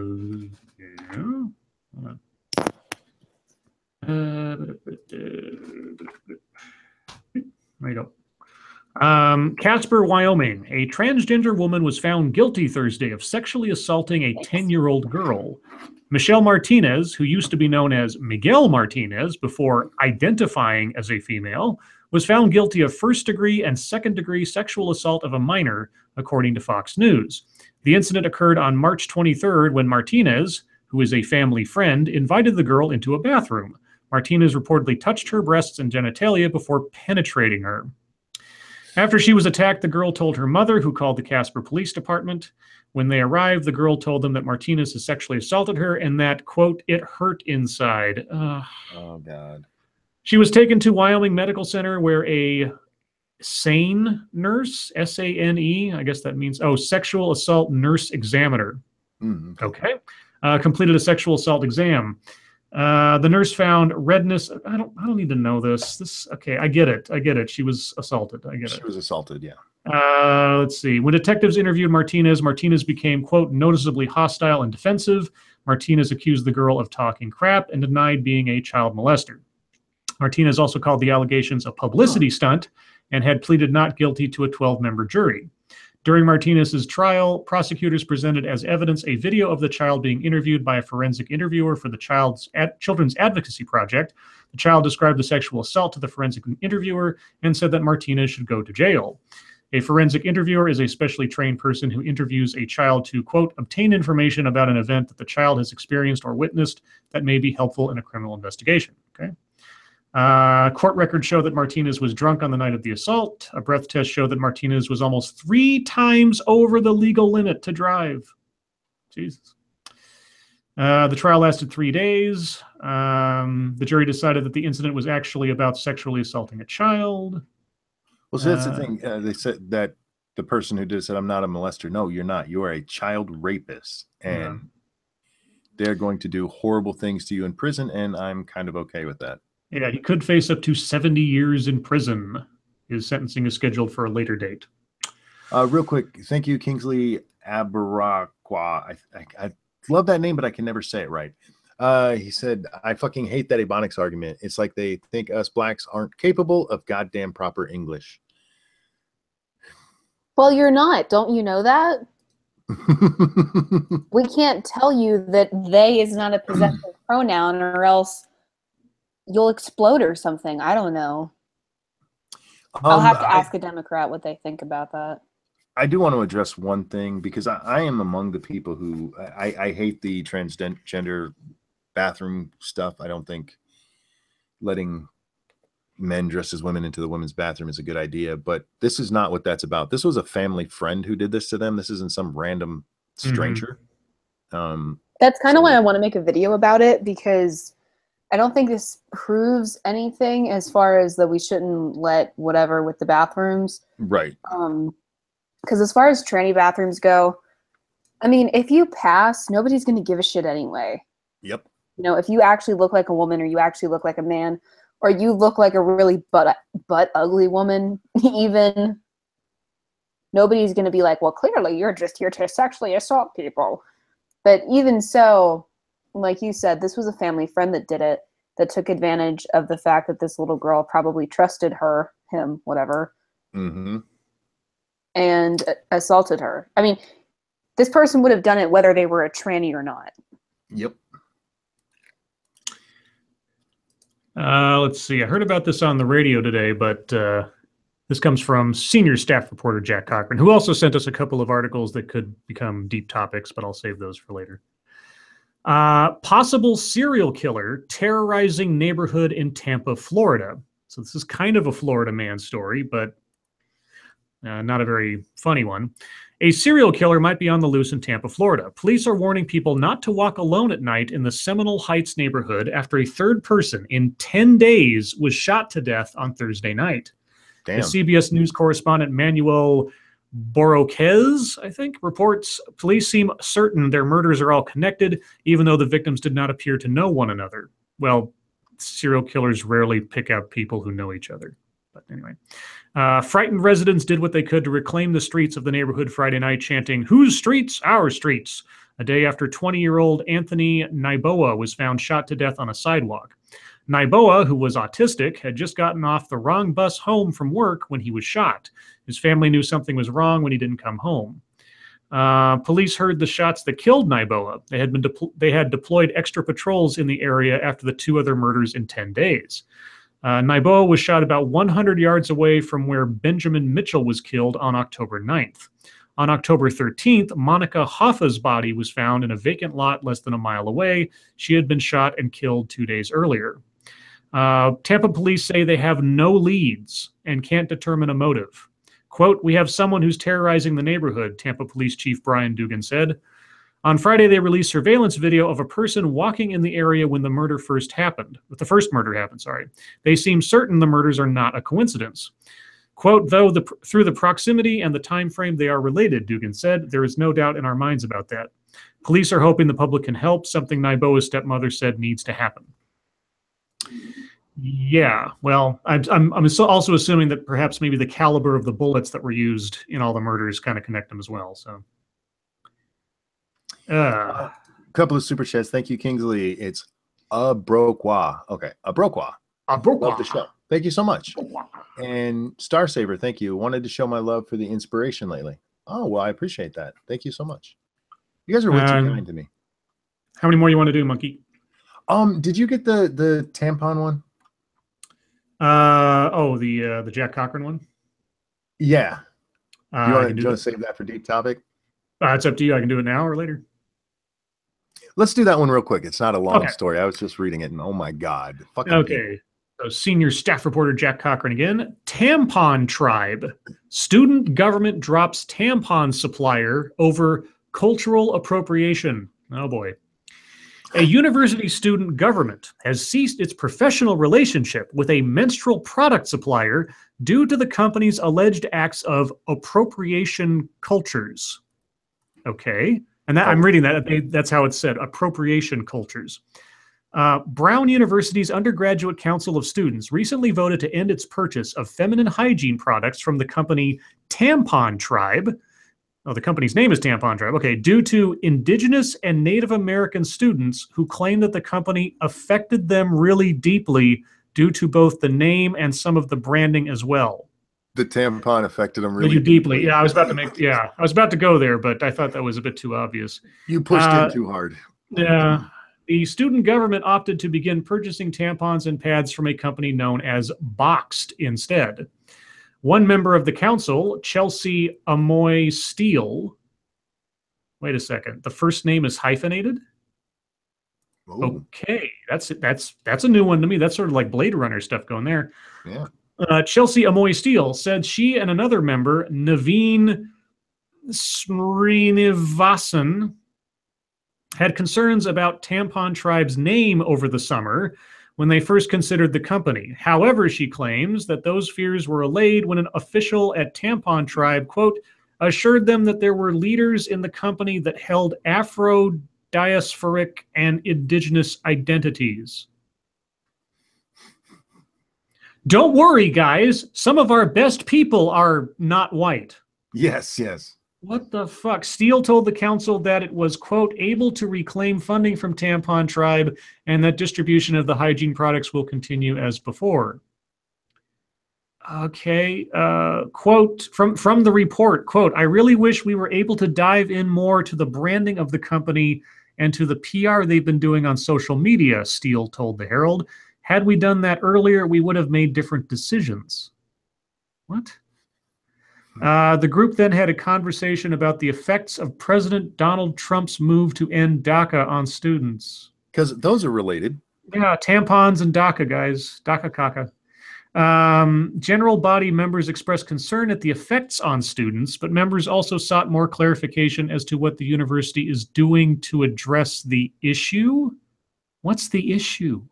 Hold on. There you go. Casper, Wyoming. A transgender woman was found guilty Thursday of sexually assaulting a 10-year-old girl. Michelle Martinez, who used to be known as Miguel Martinez before identifying as a female, was found guilty of first-degree and second-degree sexual assault of a minor, according to Fox News. The incident occurred on March 23rd when Martinez, who is a family friend, invited the girl into a bathroom. Martinez reportedly touched her breasts and genitalia before penetrating her. After she was attacked, the girl told her mother, who called the Casper Police Department. When they arrived, the girl told them that Martinez had sexually assaulted her and that, quote, it hurt inside. Oh, God. She was taken to Wyoming Medical Center where a SANE nurse, S-A-N-E, I guess that means, sexual assault nurse examiner. Okay. Completed a sexual assault exam. The nurse found redness. I don't need to know this. Okay, I get it. She was assaulted. I get it. She was assaulted, yeah. Let's see. When detectives interviewed Martinez became, quote, noticeably hostile and defensive. Martinez accused the girl of talking crap and denied being a child molester. Martinez also called the allegations a publicity stunt and had pleaded not guilty to a 12-member jury. During Martinez's trial, prosecutors presented as evidence a video of the child being interviewed by a forensic interviewer for the Children's Advocacy Project. The child described the sexual assault to the forensic interviewer and said that Martinez should go to jail. A forensic interviewer is a specially trained person who interviews a child to, quote, obtain information about an event that the child has experienced or witnessed that may be helpful in a criminal investigation. Okay. Court records show that Martinez was drunk on the night of the assault. A breath test showed that Martinez was almost 3 times over the legal limit to drive. Jesus. The trial lasted 3 days. The jury decided that the incident was actually about sexually assaulting a child. Well, so that's the thing. They said that the person who did it said, I'm not a molester. No, you're not. You are a child rapist. And they're going to do horrible things to you in prison, and I'm kind of okay with that. Yeah, he could face up to 70 years in prison. His sentencing is scheduled for a later date. Real quick, thank you, Kingsley Abarakwa. I love that name, but I can never say it right. He said, I fucking hate that Ebonics argument. It's like they think us blacks aren't capable of goddamn proper English. Well, you're not. Don't you know that? We can't tell you that they is not a possessive pronoun, or else you'll explode or something. I don't know. I'll have to ask a Democrat what they think about that. I do want to address one thing, because I am among the people who I hate the transgender bathroom stuff. I don't think letting men dressed as women into the women's bathroom is a good idea, but this is not what that's about. This was a family friend who did this to them. This isn't some random stranger. That's kind of why I want to make a video about it, because I don't think this proves anything as far as that we shouldn't let whatever with the bathrooms. Right. Because as far as tranny bathrooms go, I mean, if you pass, nobody's going to give a shit anyway. Yep. You know, if you actually look like a woman or you actually look like a man, or you look like a really butt ugly woman, even, nobody's going to be like, well, clearly you're just here to sexually assault people. But even so, like you said, this was a family friend that did it, that took advantage of the fact that this little girl probably trusted him, whatever, and assaulted her. I mean, this person would have done it whether they were a tranny or not. Yep. Let's see. I heard about this on the radio today, but this comes from senior staff reporter Jack Cochran, who also sent us a couple of articles that could become deep topics, but I'll save those for later. Possible serial killer terrorizing neighborhood in Tampa, Florida. So this is kind of a Florida man story, but not a very funny one. A serial killer might be on the loose in Tampa, Florida. Police are warning people not to walk alone at night in the Seminole Heights neighborhood after a third person in 10 days was shot to death on Thursday night. Damn. The CBS News correspondent Manuel Boroquez, I think, reports police seem certain their murders are all connected, even though the victims did not appear to know one another. Well, serial killers rarely pick out people who know each other. But anyway, frightened residents did what they could to reclaim the streets of the neighborhood Friday night, chanting, "Whose streets? Our streets," a day after 20-year-old Anthony Naiboa was found shot to death on a sidewalk. Naiboa, who was autistic, had just gotten off the wrong bus home from work when he was shot. His family knew something was wrong when he didn't come home. Police heard the shots that killed Naiboa. They had deployed extra patrols in the area after the 2 other murders in 10 days. Naiboa was shot about 100 yards away from where Benjamin Mitchell was killed on October 9th. On October 13th, Monica Hoffa's body was found in a vacant lot less than a mile away. She had been shot and killed 2 days earlier. Tampa police say they have no leads and can't determine a motive. Quote, "We have someone who's terrorizing the neighborhood," Tampa Police Chief Brian Dugan said. On Friday, they released surveillance video of a person walking in the area when the first murder happened. They seem certain the murders are not a coincidence. Quote, "Though through the proximity and the time frame they are related," Dugan said, "there is no doubt in our minds about that. Police are hoping the public can help, something Naiboa's stepmother said needs to happen." Yeah, well, I'm also assuming that perhaps maybe the caliber of the bullets that were used in all the murders kind of connect them as well. So, a couple of super chats. Thank you, Kingsley. It's a Broquois. Okay, a Broquois. Love the show. Thank you so much. And Star Saver, thank you. Wanted to show my love for the inspiration lately. Oh, well, I appreciate that. Thank you so much. You guys are way too kind to me. How many more you want to do, Monkey? Did you get the tampon one? The Jack Cochran one? Yeah. Do you want to save that for deep topic? It's up to you. I can do it now or later. Let's do that one real quick. It's not a long story. I was just reading it, and oh my God. Okay. So senior staff reporter Jack Cochran again. Tampon tribe. Student government drops tampon supplier over cultural appropriation. Oh boy. A university student government has ceased its professional relationship with a menstrual product supplier due to the company's alleged acts of appropriation cultures. Okay. And I'm reading that. That's how it's said, appropriation cultures. Brown University's Undergraduate Council of Students recently voted to end its purchase of feminine hygiene products from the company Tampon Tribe. Oh, the company's name is Tampon Tribe. Okay, due to Indigenous and Native American students who claim that the company affected them really deeply due to both the name and some of the branding as well. The tampon affected them really deeply. Yeah, I was about to go there, but I thought that was a bit too obvious. You pushed in too hard. Yeah. The student government opted to begin purchasing tampons and pads from a company known as Boxed instead. One member of the council, Chelsea Amoy Steele. Wait a second. The first name is hyphenated? Ooh. Okay. That's a new one to me. That's sort of like Blade Runner stuff going there. Yeah. Chelsea Amoy Steele said she and another member, Naveen Srinivasan, had concerns about Tampon Tribe's name over the summer when they first considered the company. However, she claims that those fears were allayed when an official at Tampon Tribe, quote, assured them that there were leaders in the company that held Afro-diasporic and indigenous identities. Don't worry, guys. Some of our best people are not white. Yes, yes. What the fuck? Steele told the council that it was, quote, able to reclaim funding from Tampon Tribe and that distribution of the hygiene products will continue as before. Okay, quote from the report, quote, I really wish we were able to dive in more to the branding of the company and to the PR they've been doing on social media, Steele told the Herald. Had we done that earlier, we would have made different decisions. What? The group then had a conversation about the effects of President Donald Trump's move to end DACA on students. Because those are related. Yeah, tampons and DACA, guys. DACA caca. General body members expressed concern at the effects on students, but members also sought more clarification as to what the university is doing to address the issue. What's the issue?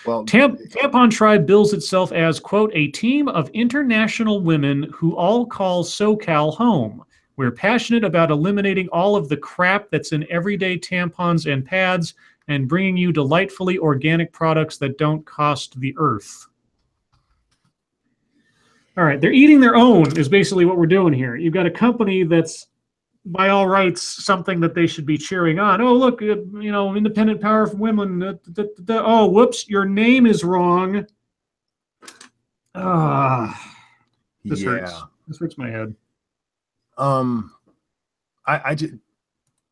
Well, Tampon Tribe bills itself as, quote, a team of international women who all call SoCal home. We're passionate about eliminating all of the crap that's in everyday tampons and pads and bringing you delightfully organic products that don't cost the earth. All right, they're eating their own is basically what we're doing here. You've got a company that's, by all rights, something that they should be cheering on. Oh, look, you know, independent power for women. Oh, whoops, your name is wrong. This hurts. This hurts my head.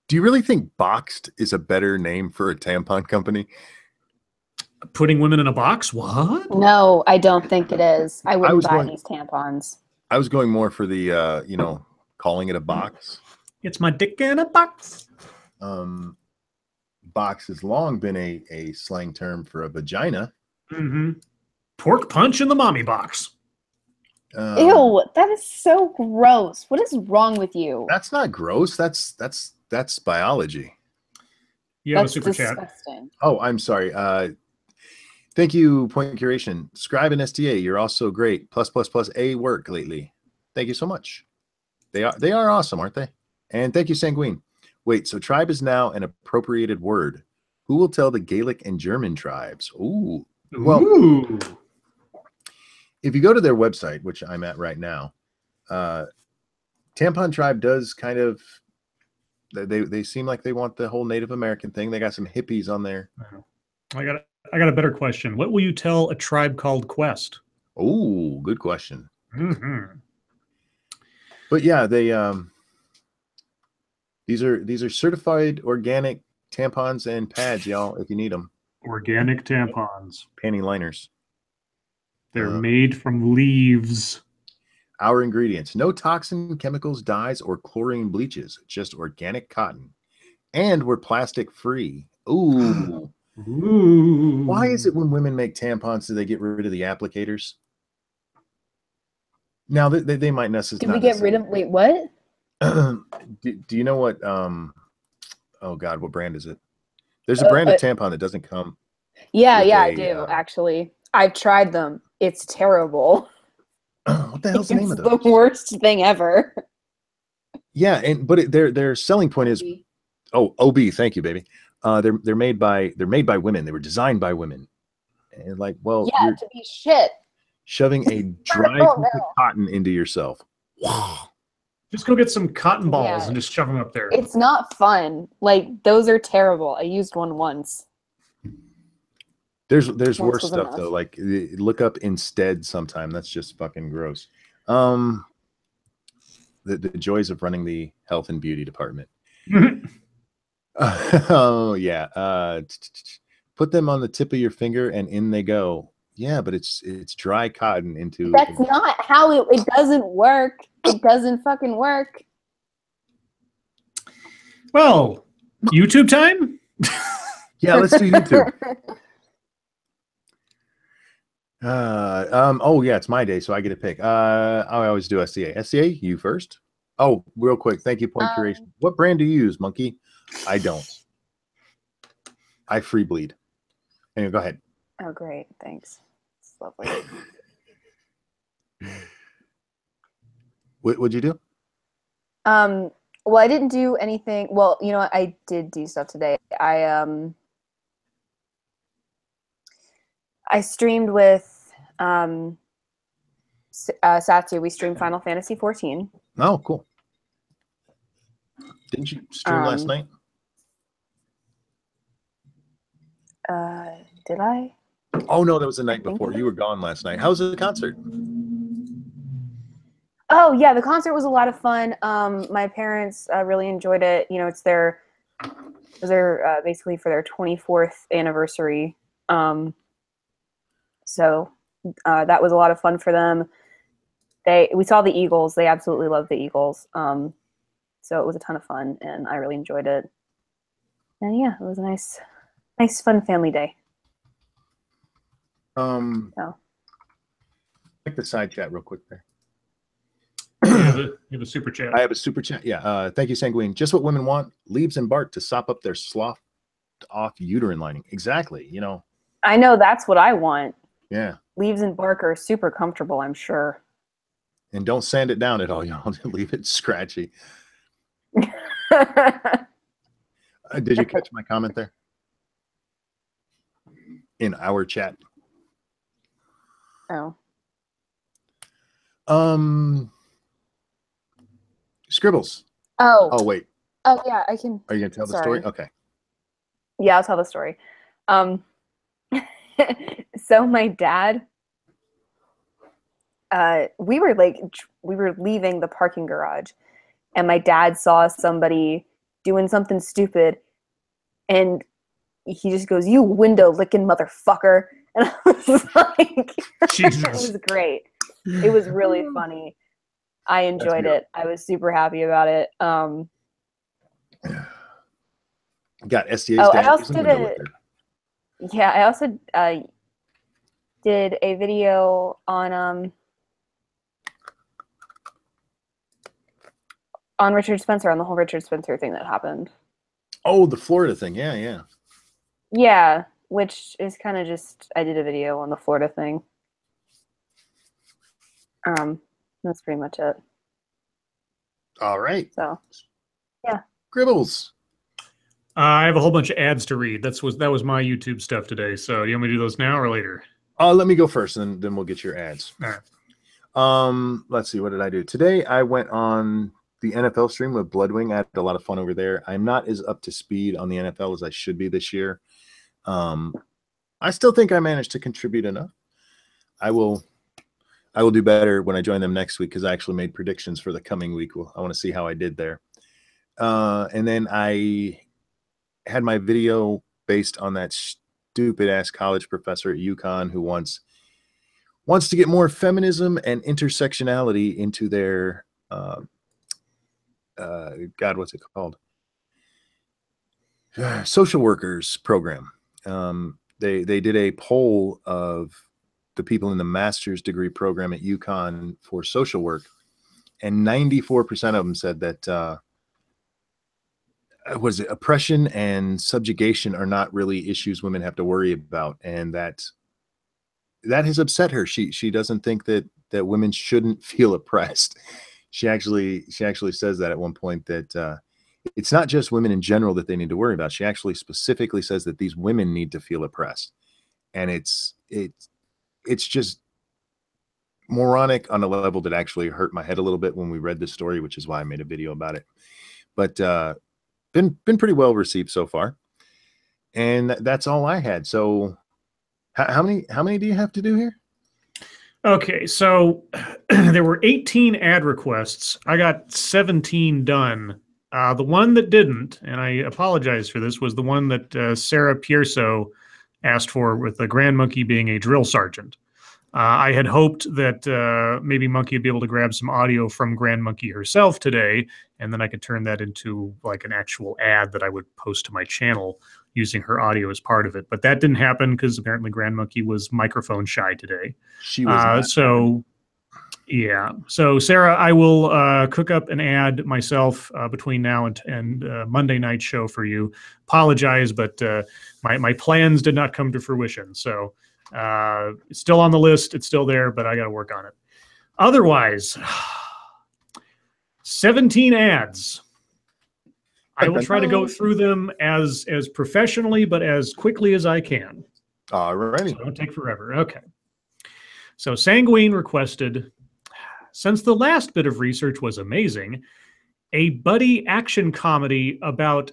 Do you really think Boxed is a better name for a tampon company? Putting women in a box? What? No, I don't think it is. I wouldn't buy these tampons. I was going more for the, you know, calling it a box. It's my dick in a box. Box has long been a slang term for a vagina. Mm-hmm. Pork punch in the mommy box. Ew, that is so gross. What is wrong with you? That's not gross. That's biology. Yeah, that's super disgusting. Chat. Oh, I'm sorry. Thank you, Point Curation. Scribe and STA, you're also great. Plus A work lately. Thank you so much. They are awesome, aren't they? And thank you, Sanguine. Wait, so tribe is now an appropriated word. Who will tell the Gaelic and German tribes? Ooh. Well, if you go to their website, which I'm at right now, Tampon Tribe does kind of, they seem like they want the whole Native American thing. They got some hippies on there. I got a better question. What will you tell a tribe called Quest? Oh, good question. Mm-hmm. But yeah, they these are certified organic tampons and pads, y'all, if you need them. Organic tampons. Panty liners. They're made from leaves. Our ingredients: no toxin, chemicals, dyes, or chlorine bleaches. Just organic cotton, and we're plastic free. Ooh. Ooh. Why is it when women make tampons do they get rid of the applicators? Now they might necessarily. Did we get rid of? Wait, what? Do you know what? Oh God, what brand is it? There's a brand of tampon that doesn't come. Yeah, I do actually. I've tried them. It's terrible. What the hell's the name of those? The worst thing ever. Yeah, but their selling point is, OB. Thank you, baby. They're made by women. They were designed by women, and like, well, yeah, to be shit. Shoving a dry piece of cotton into yourself. Just go get some cotton balls and just shove them up there. It's not fun. Like, those are terrible. I used one once. There's worse stuff though. Like, look up Instead sometime. That's just fucking gross. The joys of running the health and beauty department. Oh yeah. Put them on the tip of your finger and in they go. Yeah, but it's dry cotton into. That's not how it doesn't work. It doesn't fucking work. Well, YouTube time? Yeah, let's do YouTube. Oh yeah, it's my day, so I get to pick. I always do SCA. SCA, you first. Oh, real quick. Thank you, Point Curation. What brand do you use, Monkey? I don't. I free bleed. Anyway, go ahead. Oh, great. Thanks. It's lovely. What'd you do? Well, I didn't do anything. Well, you know what? I did do stuff today. I streamed with Satsu, we streamed Final Fantasy 14. Oh, cool. Didn't you stream last night? Did I? Oh no, that was the night before. You were gone last night. How was the concert? Oh yeah, the concert was a lot of fun. My parents really enjoyed it. You know, it was their basically for their 24th anniversary. So that was a lot of fun for them. We saw the Eagles. They absolutely love the Eagles. So it was a ton of fun, and I really enjoyed it. And yeah, it was a nice, fun family day. Check the side chat real quick there. You have a super chat. I have a super chat. Yeah. Thank you, Sanguine. Just what women want: leaves and bark to sop up their sloughed off uterine lining. Exactly. You know. I know that's what I want. Yeah. Leaves and bark are super comfortable, I'm sure. And don't sand it down at all, y'all. Leave it scratchy. Did you catch my comment there? In our chat. Oh. Scribbles. Oh, wait. Oh yeah, I can. Are you gonna tell the story? Okay. Yeah, I'll tell the story. So my dad, we were leaving the parking garage, and my dad saw somebody doing something stupid, and he just goes, "You window licking motherfucker!" And I was like, Jesus. It was great. It was really funny. I enjoyed it. I was super happy about it. Got SDA's I dad. also did a video on Richard Spencer, on the whole Richard Spencer thing that happened. Oh, the Florida thing. Yeah, yeah. Yeah, which is kind of just, I did a video on the Florida thing. That's pretty much it. All right. So, yeah. Gribbles. I have a whole bunch of ads to read. That was my YouTube stuff today. So, do you want me to do those now or later? Let me go first, and then we'll get your ads. All right. Let's see. What did I do today? I went on the NFL stream with Bloodwing. I had a lot of fun over there. I'm not as up to speed on the NFL as I should be this year. I still think I managed to contribute enough. I will do better when I join them next week, because I actually made predictions for the coming week. I want to see how I did there. And then I had my video based on that stupid ass college professor at UConn who wants to get more feminism and intersectionality into their God, what's it called? Social workers program. They did a poll of the people in the master's degree program at UConn for social work, and 94% of them said that oppression and subjugation are not really issues women have to worry about, and that has upset her. She doesn't think that women shouldn't feel oppressed. She actually says that at one point, that it's not just women in general that they need to worry about. She actually specifically says that these women need to feel oppressed, and it's just moronic on a level that actually hurt my head a little bit when we read the story, which is why I made a video about it. But been pretty well received so far, and that's all I had. So how many do you have to do here? Okay, so there were 18 ad requests. I got 17 done. The one that didn't, and I apologize for this, was the one that Sarah Pierso asked for, with the Grand Monkey being a drill sergeant. I had hoped that maybe Monkey would be able to grab some audio from Grand Monkey herself today, and then I could turn that into like an actual ad that I would post to my channel using her audio as part of it. But that didn't happen because apparently Grand Monkey was microphone shy today. She was so yeah. So Sarah, I will cook up an ad myself between now and Monday night show for you. Apologize, but my plans did not come to fruition. So it's still on the list. It's still there, but I got to work on it. Otherwise, 17 ads. I will try to go through them as professionally, but as quickly as I can. All righty. So don't take forever. Okay. So Sanguine requested, since the last bit of research was amazing, a buddy action comedy about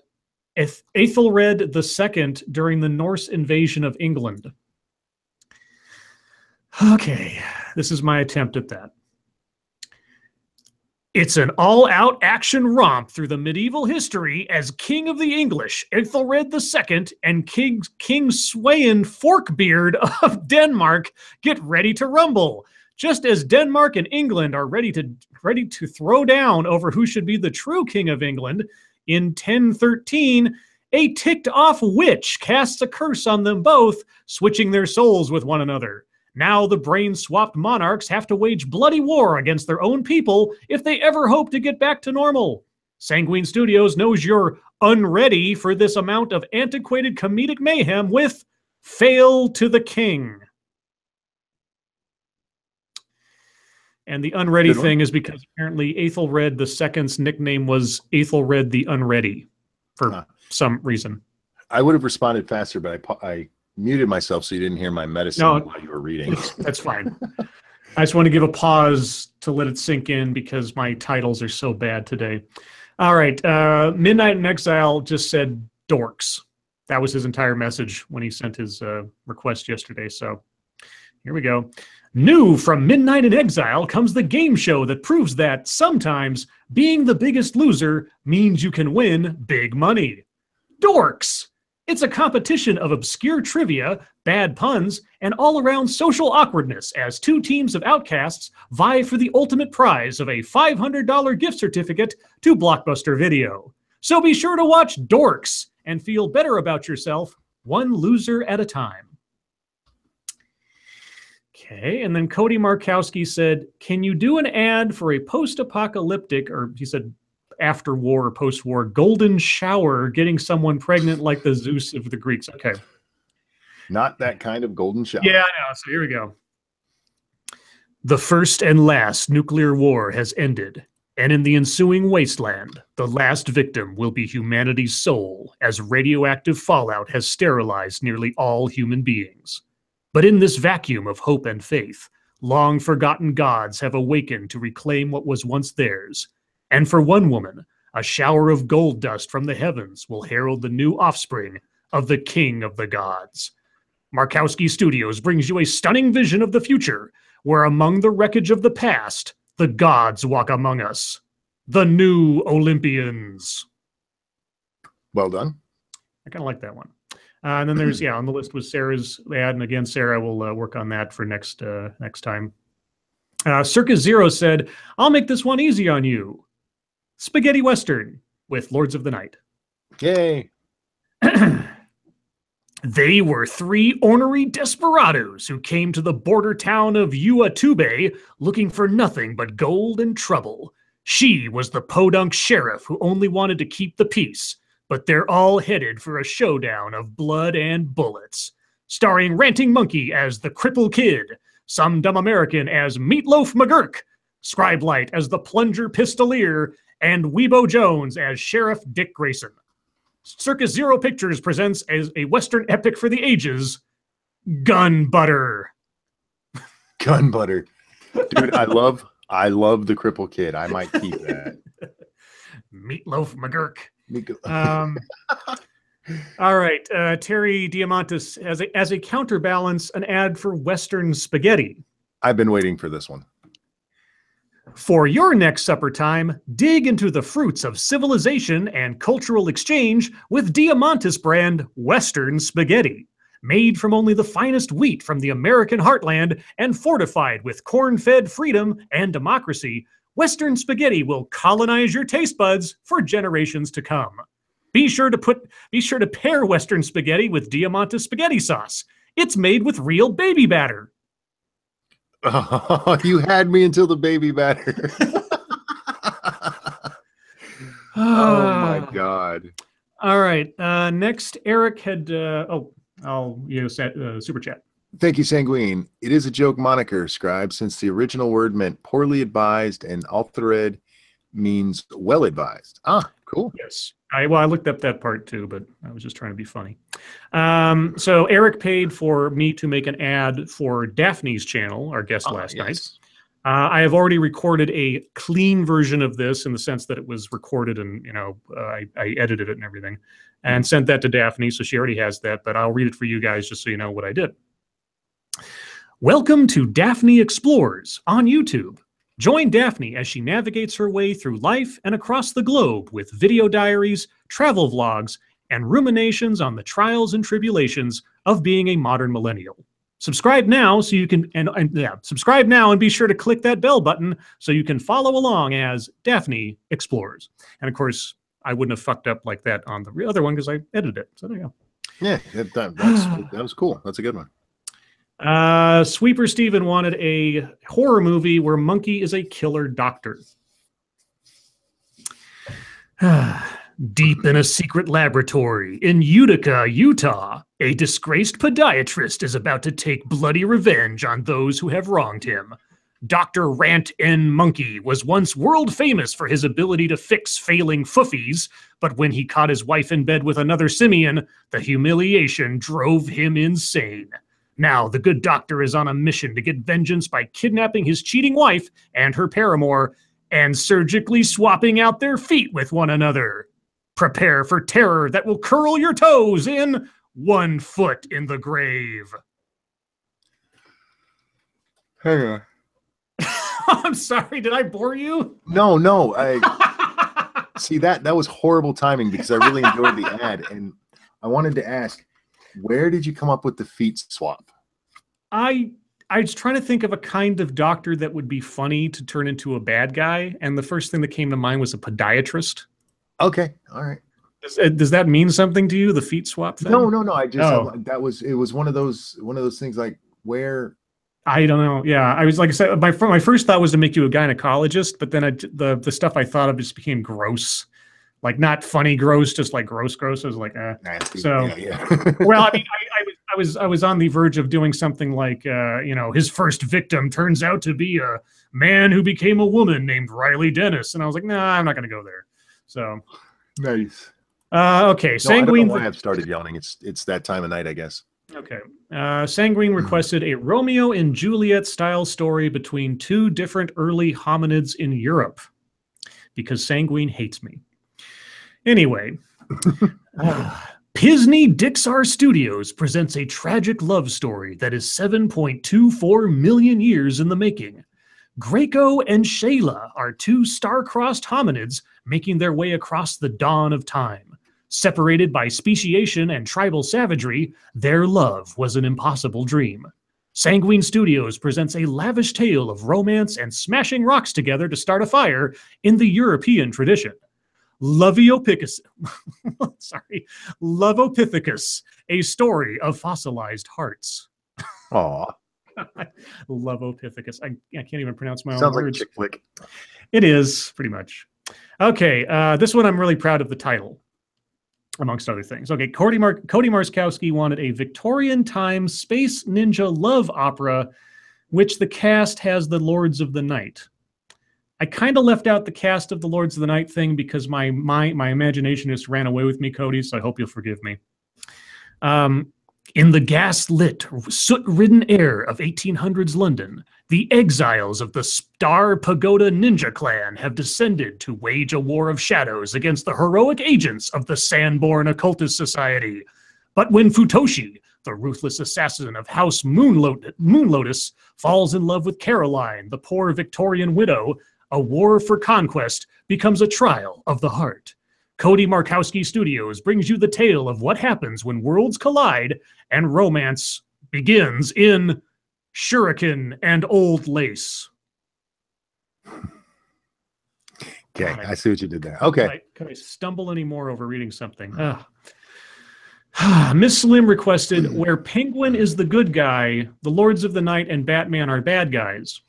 Aethelred II during the Norse invasion of England. Okay, this is my attempt at that. It's an all-out action romp through the medieval history as King of the English, Aethelred II, and King Sweyn Forkbeard of Denmark get ready to rumble. Just as Denmark and England are ready to throw down over who should be the true King of England, in 1013, a ticked-off witch casts a curse on them both, switching their souls with one another. Now the brain-swapped monarchs have to wage bloody war against their own people if they ever hope to get back to normal. Sanguine Studios knows you're unready for this amount of antiquated comedic mayhem with Fail to the King. And the unready thing is because apparently Aethelred II's nickname was Aethelred the Unready for some reason. I would have responded faster, but I muted myself so you didn't hear my medicine while you were reading. That's fine. I just want to give a pause to let it sink in because my titles are so bad today. All right. Midnight in Exile just said dorks. That was his entire message when he sent his request yesterday. So here we go. New from Midnight in Exile comes the game show that proves that sometimes being the biggest loser means you can win big money. Dorks. It's a competition of obscure trivia, bad puns, and all-around social awkwardness as two teams of outcasts vie for the ultimate prize of a $500 gift certificate to Blockbuster Video. So be sure to watch Dorks and feel better about yourself, one loser at a time. Okay, and then Cody Markowski said, can you do an ad for a post-apocalyptic, or he said after war or post-war, golden shower getting someone pregnant like the Zeus of the Greeks? Okay. Not that kind of golden shower. Yeah, I know. So here we go. The first and last nuclear war has ended, and in the ensuing wasteland, the last victim will be humanity's soul, as radioactive fallout has sterilized nearly all human beings. But in this vacuum of hope and faith, long-forgotten gods have awakened to reclaim what was once theirs. And for one woman, a shower of gold dust from the heavens will herald the new offspring of the King of the Gods. Markowski Studios brings you a stunning vision of the future, where among the wreckage of the past, the gods walk among us. The new Olympians. Well done. I kind of like that one. And then there's, on the list was Sarah's ad. And again, Sarah will work on that for next time. Circus Zero said, I'll make this one easy on you. Spaghetti Western with Lords of the Night. Yay. They were three ornery desperados who came to the border town of Uatube looking for nothing but gold and trouble. She was the podunk sheriff who only wanted to keep the peace, but they're all headed for a showdown of blood and bullets. Starring Ranting Monkey as the Cripple Kid, Some Dumb American as Meatloaf McGurk, Scribelight as the Plunger Pistolier, and Weebo Jones as Sheriff Dick Grayson. Circus Zero Pictures presents as a Western epic for the ages, Gun Butter. Gun Butter. Dude, I love the Cripple Kid. I might keep that. Meatloaf McGurk. All right. Terry Diamantis, as a counterbalance, an ad for Western spaghetti. I've been waiting for this one. For your next supper time, dig into the fruits of civilization and cultural exchange with Diamantis brand Western spaghetti. Made from only the finest wheat from the American heartland and fortified with corn-fed freedom and democracy, Western spaghetti will colonize your taste buds for generations to come. Be sure to pair Western spaghetti with Diamantis spaghetti sauce. It's made with real baby batter. Oh, you had me until the baby batter. Oh my God. All right. Next, Eric had, super chat. Thank you, Sanguine. It is a joke moniker, Scribe, since the original word meant poorly advised and Aethelred means well advised. Ah, cool. Yes. I looked up that part too, but I was just trying to be funny. So Eric paid for me to make an ad for Daphne's channel, our guest last night. I have already recorded a clean version of this in the sense that it was recorded and, I edited it and everything and sent that to Daphne. So she already has that, but I'll read it for you guys just so you know what I did. Welcome to Daphne Explores on YouTube. Join Daphne as she navigates her way through life and across the globe with video diaries, travel vlogs, and ruminations on the trials and tribulations of being a modern millennial. Subscribe now so you can subscribe now and be sure to click that bell button so you can follow along as Daphne Explores. And of course, I wouldn't have fucked up like that on the other one because I edited it. So there you go. Yeah, that was cool. That's a good one. Sweeper Steven wanted a horror movie where Monkey is a killer doctor. Deep in a secret laboratory in Utica, Utah, a disgraced podiatrist is about to take bloody revenge on those who have wronged him. Dr. Rant N. Monkey was once world famous for his ability to fix failing foofies, but when he caught his wife in bed with another simian, the humiliation drove him insane. Now, the good doctor is on a mission to get vengeance by kidnapping his cheating wife and her paramour and surgically swapping out their feet with one another. Prepare for terror that will curl your toes in 1 foot in the grave. Hang on. I'm sorry, did I bore you? No. See, that was horrible timing because I really enjoyed the ad. And I wanted to ask, where did you come up with the feet swap? I was trying to think of a kind of doctor that would be funny to turn into a bad guy, and the first thing that came to mind was a podiatrist. Okay, all right. Does that mean something to you? The feet swap thing? No. I just it was one of those things like where. I don't know. Yeah, I was like I said, my first thought was to make you a gynecologist, but then the stuff I thought of just became gross. Like not funny gross, just like gross. I was like, nasty. So, yeah. Well, I mean, I was on the verge of doing something like, his first victim turns out to be a man who became a woman named Riley Dennis, and I was like, nah, I'm not going to go there. So, nice. Okay, Sanguine. I don't know why I've started yawning. It's that time of night, I guess. Okay. Sanguine requested a Romeo and Juliet style story between 2 different early hominids in Europe because Sanguine hates me. Anyway, Pisney Dixar Studios presents a tragic love story that is 7.24 million years in the making. Graco and Shayla are 2 star-crossed hominids making their way across the dawn of time. Separated by speciation and tribal savagery, their love was an impossible dream. Sanguine Studios presents a lavish tale of romance and smashing rocks together to start a fire in the European tradition. Loviopithecus, a story of fossilized hearts. Aw. Loviopithecus. I can't even pronounce my own Sounds words. like a chick flick. It is, pretty much. Okay, this one I'm really proud of the title, amongst other things. Okay, Cody Marskowski wanted a Victorian time space ninja love opera, which the cast has the Lords of the Night. I kind of left out the cast of the Lords of the Night thing because my imagination just ran away with me, Cody, so I hope you'll forgive me. In the gas-lit, soot-ridden air of 1800s London, the exiles of the Star Pagoda Ninja Clan have descended to wage a war of shadows against the heroic agents of the Sanborn Occultist Society. But when Futoshi, the ruthless assassin of House Moon Lotus, falls in love with Caroline, the poor Victorian widow, a war for conquest becomes a trial of the heart. Cody Markowski Studios brings you the tale of what happens when worlds collide and romance begins in Shuriken and Old Lace. Okay, I see what you did there. Okay. Could I stumble any more over reading something? Miss Slim requested, where Penguin is the good guy, the Lords of the Night and Batman are bad guys.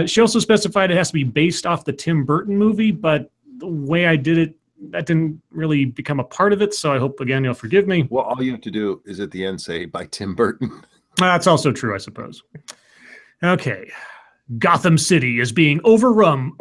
She also specified it has to be based off the Tim Burton movie, but the way I did it, that didn't really become a part of it, so I hope, again, you'll forgive me. Well, all you have to do is at the end say, by Tim Burton. That's also true, I suppose. Okay. Gotham City is being overrun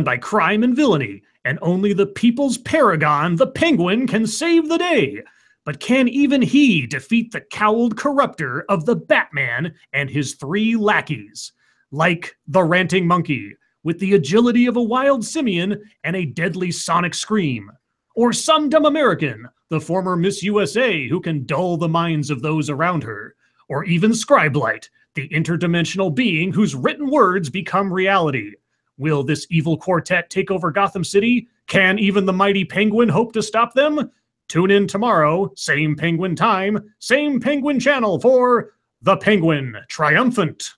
by crime and villainy, and only the people's paragon, the Penguin, can save the day. But can even he defeat the cowled corrupter of the Batman and his 3 lackeys? Like the ranting monkey, with the agility of a wild simian and a deadly sonic scream. Or some dumb American, the former Miss USA, who can dull the minds of those around her. Or even Scribelight, the interdimensional being whose written words become reality. Will this evil quartet take over Gotham City? Can even the mighty Penguin hope to stop them? Tune in tomorrow, same Penguin time, same Penguin channel for The Penguin Triumphant.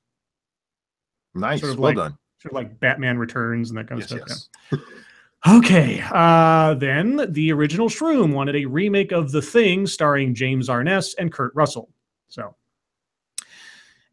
Nice, sort of well like, done. Sort of like Batman Returns and that kind of stuff. Yes. Yeah. Okay, then the original Shroom wanted a remake of The Thing starring James Arness and Kurt Russell. So,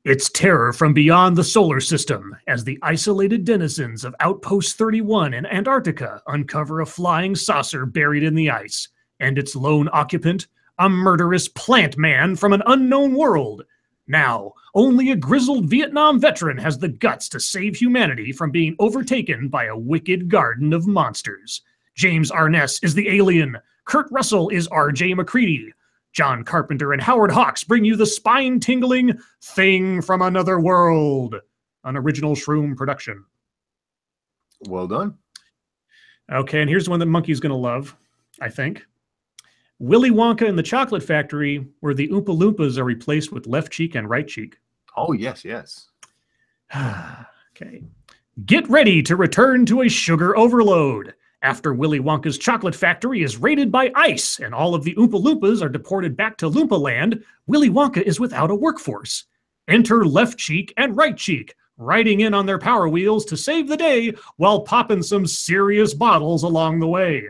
it's terror from beyond the solar system as the isolated denizens of Outpost 31 in Antarctica uncover a flying saucer buried in the ice, and its lone occupant, a murderous plant man from an unknown world. Now, only a grizzled Vietnam veteran has the guts to save humanity from being overtaken by a wicked garden of monsters. James Arness is the alien. Kurt Russell is R.J. McCready. John Carpenter and Howard Hawks bring you the spine-tingling Thing from Another World, an original Shroom production. Well done. Okay, and here's one that Monkey's going to love, I think. Willy Wonka and the Chocolate Factory, where the Oompa Loompas are replaced with left cheek and right cheek. Oh, yes, yes. Okay. Get ready to return to a sugar overload. After Willy Wonka's Chocolate Factory is raided by ICE and all of the Oompa Loompas are deported back to Loompa Land, Willy Wonka is without a workforce. Enter Left Cheek and Right Cheek, riding in on their Power Wheels to save the day while popping some serious bottles along the way.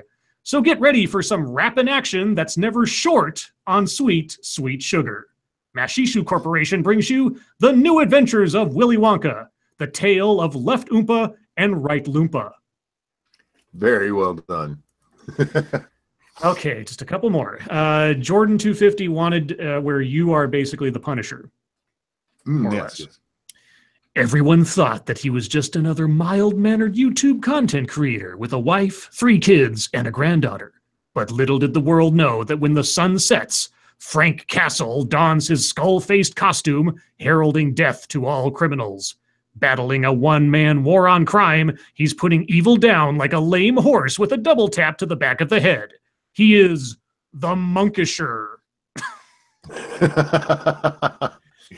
So get ready for some rapping action that's never short on sweet, sweet sugar. Mashishu Corporation brings you The New Adventures of Willy Wonka, the tale of Left Oompa and Right Loompa. Very well done. Okay, just a couple more. Jordan 250 wanted where you are basically the Punisher. Yes. Everyone thought that he was just another mild-mannered YouTube content creator with a wife, 3 kids, and a granddaughter. But little did the world know that when the sun sets, Frank Castle dons his skull-faced costume, heralding death to all criminals. Battling a one-man war on crime, he's putting evil down like a lame horse with a double tap to the back of the head. He is the Monkisher.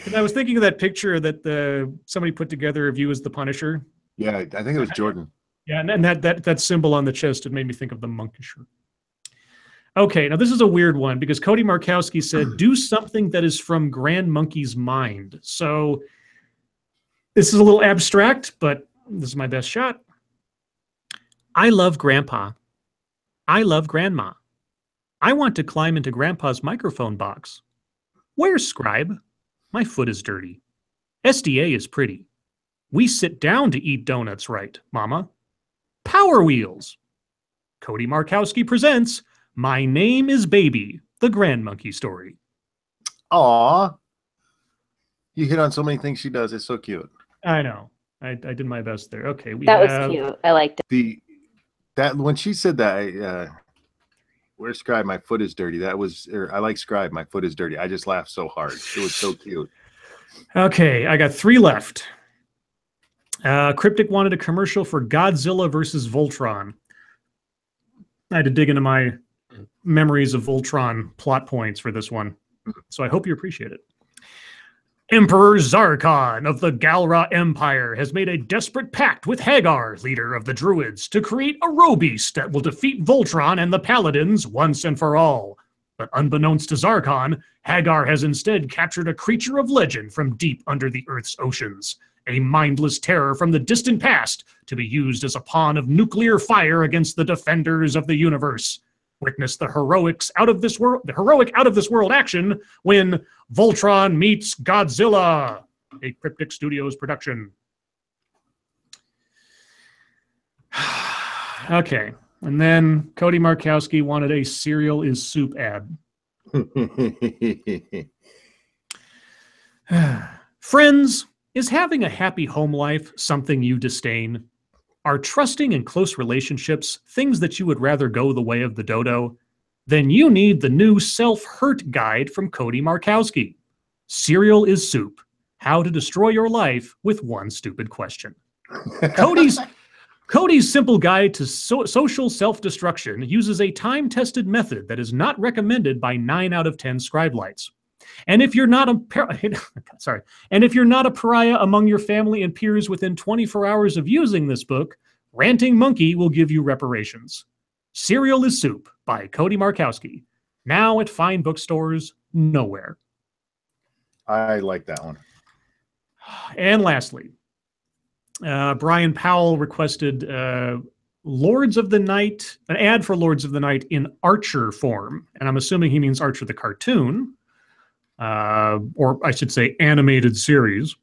And I was thinking of that picture that somebody put together of you as the Punisher. Yeah, I think it was Jordan. Yeah, and that symbol on the chest, it made me think of the Monkisher. Okay, now this is a weird one because Cody Markowski said, do something that is from Grand Monkey's mind. So this is a little abstract, but this is my best shot. I love Grandpa. I love Grandma. I want to climb into Grandpa's microphone box. Where's Scribe? My foot is dirty. SDA is pretty. We sit down to eat donuts right, Mama. Power Wheels. Cody Markowski presents My Name is Baby, the Grand Monkey Story. Aw. You hit on so many things she does. It's so cute. I know. I did my best there. Okay. That was cute. I liked it. That when she said that, where's Scribe? My foot is dirty. That was, I like Scribe. My foot is dirty. I just laughed so hard. It was so cute. Okay, I got 3 left. Cryptic wanted a commercial for Godzilla versus Voltron. I had to dig into my memories of Voltron plot points for this one, so I hope you appreciate it. Emperor Zarkon of the Galra Empire has made a desperate pact with Hagar, leader of the Druids, to create a Robeast that will defeat Voltron and the Paladins once and for all. But unbeknownst to Zarkon, Hagar has instead captured a creature of legend from deep under the Earth's oceans, a mindless terror from the distant past to be used as a pawn of nuclear fire against the defenders of the universe. Witness the heroic out of this world action when Voltron meets Godzilla, a Cryptic Studios production. Okay, and then Cody Markowski wanted a cereal is soup ad. Friends, is having a happy home life something you disdain? Are trusting and close relationships things that you would rather go the way of the dodo? Then you need the new self-hurt guide from Cody Markowski. Cereal is Soup: How to Destroy Your Life with One Stupid Question. Cody's simple guide to social self-destruction uses a time-tested method that is not recommended by 9 out of 10 scribelites. And if you're not a pariah among your family and peers within 24 hours of using this book, Ranting Monkey will give you reparations. Cereal is Soup by Cody Markowski. Now at fine bookstores nowhere. I like that one. And lastly, Brian Powell requested Lords of the Night, an ad for Lords of the Night in Archer form. And I'm assuming he means Archer the cartoon, or I should say animated series.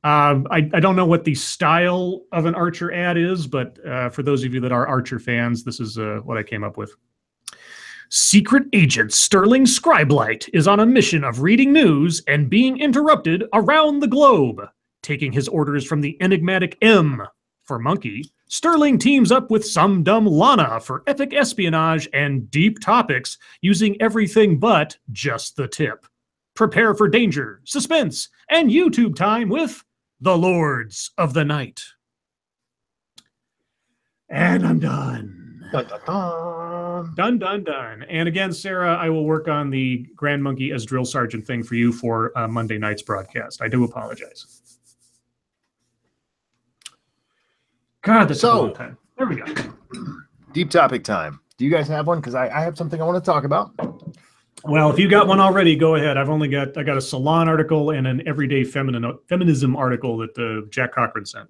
I don't know what the style of an Archer ad is, but for those of you that are Archer fans, this is what I came up with. Secret Agent Sterling Scribelite is on a mission of reading news and being interrupted around the globe. Taking his orders from the enigmatic M for Monkey, Sterling teams up with some dumb Lana for epic espionage and deep topics using everything but just the tip. Prepare for danger, suspense, and YouTube time with the Lords of the Night. And I'm done. Dun, dun, dun. Done, done, done. And again, Sarah, I will work on the Grand Monkey as drill sergeant thing for you for Monday night's broadcast. I do apologize. God, that's a long time. There we go. Deep topic time. Do you guys have one? Because I have something I want to talk about. Well, if you got one already, go ahead. I got a Salon article and an Everyday Feminism article that Jack Cochran sent.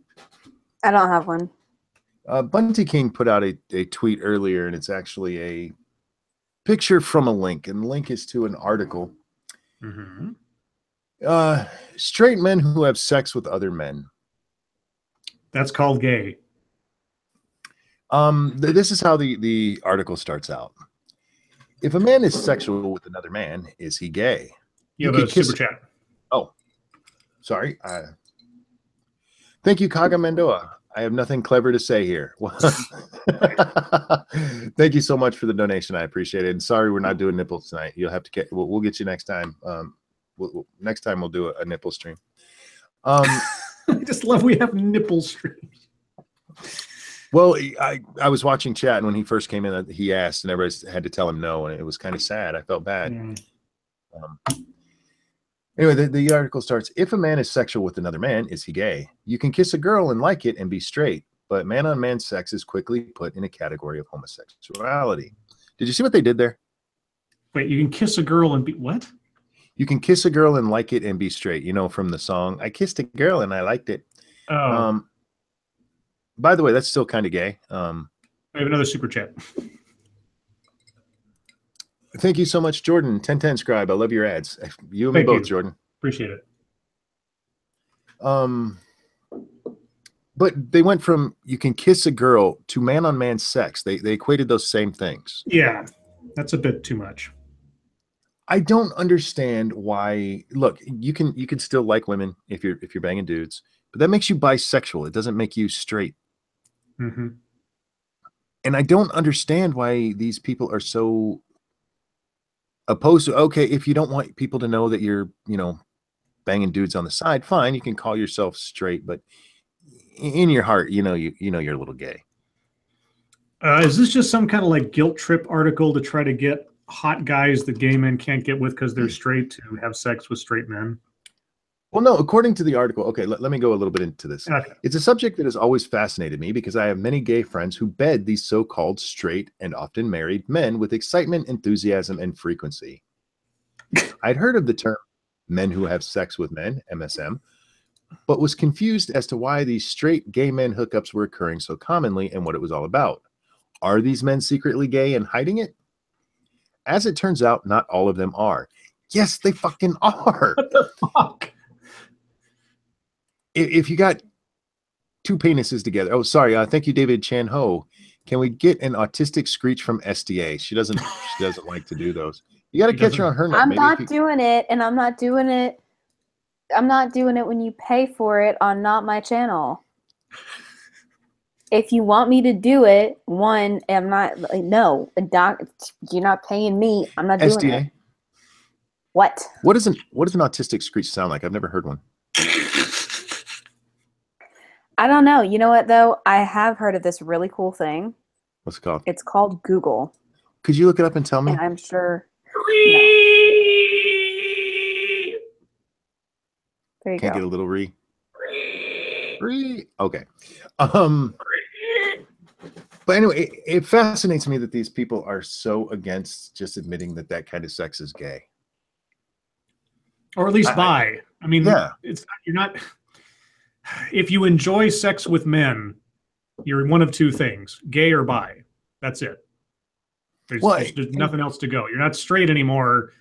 I don't have one. Bunty King put out a tweet earlier, and it's actually a picture from a link, and the link is to an article. Mm-hmm. Straight men who have sex with other men. That's called gay. This is how the article starts out. If a man is sexual with another man, is he gay? You have a super chat. Oh, sorry. Thank you, Kaga Mendoa. I have nothing clever to say here. Thank you so much for the donation. I appreciate it. And sorry, we're not doing nipples tonight. You'll have to get. We'll get you next time. Next time we'll do a nipple stream. I just love we have nipple streams. Well, I was watching chat, and when he first came in, he asked, and everybody had to tell him no, and it was kind of sad. I felt bad. Anyway, the article starts, if a man is sexual with another man, is he gay? You can kiss a girl and like it and be straight, but man-on-man sex is quickly put in a category of homosexuality. Did you see what they did there? Wait, you can kiss a girl and be what? You can kiss a girl and like it and be straight. You know, from the song, I kissed a girl and I liked it. Oh. By the way, that's still kind of gay. I have another super chat. Thank you so much, Jordan. 1010 Scribe. I love your ads. You and me both, Jordan. Appreciate it. But they went from you can kiss a girl to man-on-man sex. They equated those same things. Yeah, that's a bit too much. I don't understand why. Look, you can still like women if you're banging dudes, but that makes you bisexual. It doesn't make you straight. Mm-hmm. And I don't understand why these people are so opposed to, okay, if you don't want people to know that you're, banging dudes on the side, fine, you can call yourself straight, but in your heart, you're a little gay. Is this just some kind of like guilt trip article to try to get hot guys that gay men can't get with because they're straight to have sex with straight men? Well, no, according to the article, okay, let me go a little bit into this. Okay. It's a subject that has always fascinated me because I have many gay friends who bed these so-called straight and often married men with excitement, enthusiasm, and frequency. I'd heard of the term men who have sex with men, MSM, but was confused as to why these straight gay men hookups were occurring so commonly and what it was all about. Are these men secretly gay and hiding it? As it turns out, not all of them are. Yes, they fucking are. What the fuck? If you got two penises together. Oh, sorry. Thank you, David Chan Ho. Can we get an autistic screech from SDA? She doesn't like to do those. You got to catch her on her net. I'm not doing it, and I'm not doing it. I'm not doing it when you pay for it on not my channel. if you want me to do it, I'm not. No, you're not paying me. I'm not doing SDA. it. What? What does an autistic screech sound like? I've never heard one. I don't know. You know what though? I have heard of this really cool thing. What's it called? It's called Google. Could you look it up and tell me? And I'm sure. No. There you Can't go. get a little re. Okay. But anyway, it fascinates me that these people are so against just admitting that that kind of sex is gay. Or at least bi. I mean, yeah. You're not. If you enjoy sex with men, you're one of two things: gay or bi. That's it. There's nothing else to go. You're not straight anymore.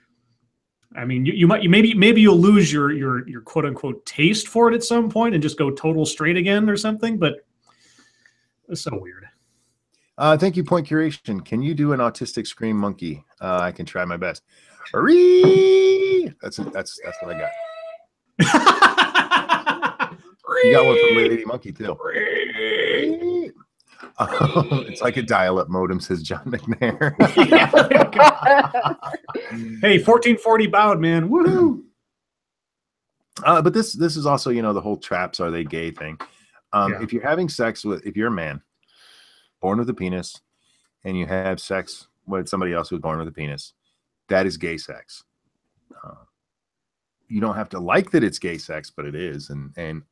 I mean, maybe you'll lose your quote unquote taste for it at some point and just go total straight again or something. But it's so weird. Thank you, Point Curation. Can you do an autistic scream monkey? I can try my best. That's what I got. You got one from Lady Monkey too. It's like a dial-up modem, says John McNair. Hey, 1440 bowed, man. Woohoo! But this is also, the whole traps are they gay thing. If you're having sex if you're a man born with a penis and you have sex with somebody else who's born with a penis, that is gay sex. You don't have to like that it's gay sex, but it is, and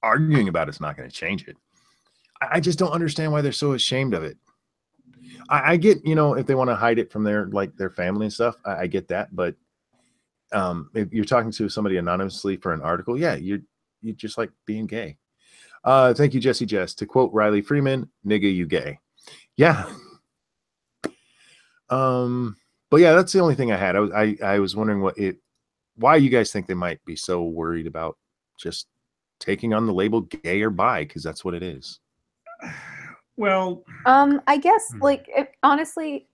arguing about it's not going to change it. I just don't understand why they're so ashamed of it. I get, if they want to hide it from their family and stuff, I get that. But if you're talking to somebody anonymously for an article, yeah, you're just like being gay. Thank you, Jesse Jess. To quote Riley Freeman, "Nigga, you gay." Yeah. But yeah, that's the only thing I had. I was wondering why you guys think they might be so worried about just taking on the label gay or bi, because that's what it is. Well, I guess honestly,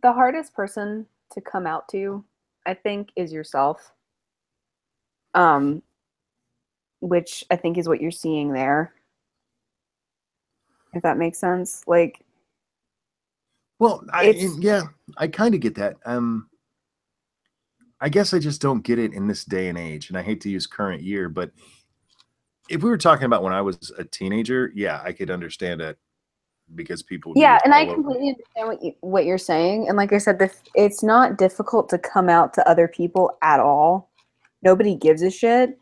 the hardest person to come out to, I think, is yourself. Which I think is what you're seeing there. If that makes sense. Well, I kind of get that. I guess I just don't get it in this day and age, and I hate to use current year, but if we were talking about when I was a teenager, yeah, I could understand it because people. Yeah, and I completely understand what you're saying. And like I said, it's not difficult to come out to other people at all. Nobody gives a shit.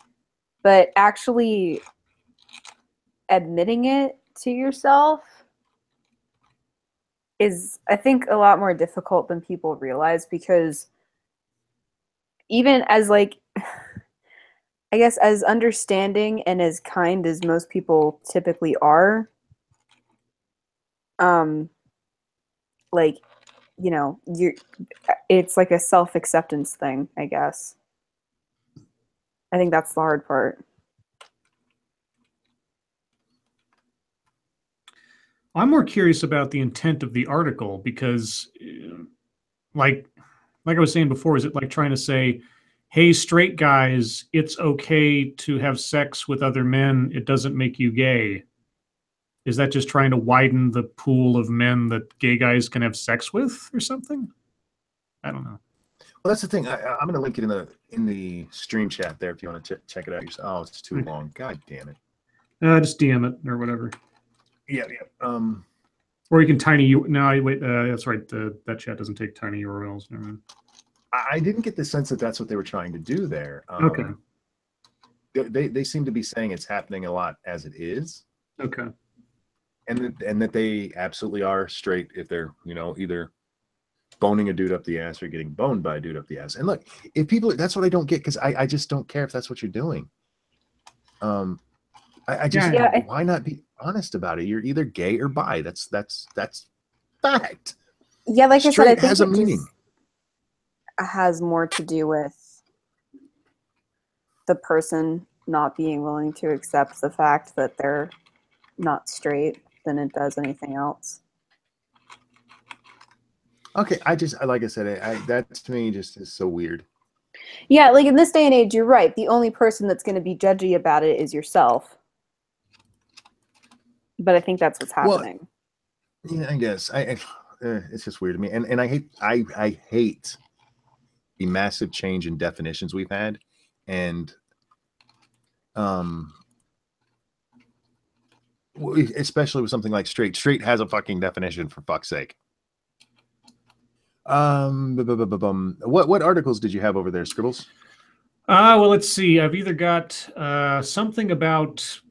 But actually admitting it to yourself is, I think, a lot more difficult than people realize, because even as I guess as understanding and as kind as most people typically are, it's like a self-acceptance thing, I guess. I think that's the hard part. I'm more curious about the intent of the article, because like I was saying before, is it like trying to say, hey, straight guys, it's okay to have sex with other men, it doesn't make you gay? Is that just trying to widen the pool of men that gay guys can have sex with or something? I don't know. Well, that's the thing. I'm going to link it in the stream chat there if you want to check it out yourself. Oh, it's too long. God damn it. Just DM it or whatever. Yeah. Or you can tiny. No, wait. That's right. That chat doesn't take tiny URLs. Never mind. I didn't get the sense that that's what they were trying to do there. Okay. They seem to be saying it's happening a lot as it is. Okay. And that they absolutely are straight if they're, either boning a dude up the ass or getting boned by a dude up the ass. And look, if people, that's what I don't get, because I just don't care if that's what you're doing. Why not be honest about it? You're either gay or bi. That's fact. Yeah, like straight I said, I think has a meaning. Has more to do with the person not being willing to accept the fact that they're not straight than it does anything else. Okay, like I said, that to me just is so weird. Yeah, like in this day and age, you're right. The only person that's going to be judgy about it is yourself. But I think that's what's happening. Well, yeah, I guess it's just weird to me, and I hate the massive change in definitions we've had, and especially with something like straight. Straight has a fucking definition, for fuck's sake. What articles did you have over there, Scribbles? Well, let's see. I've either got something about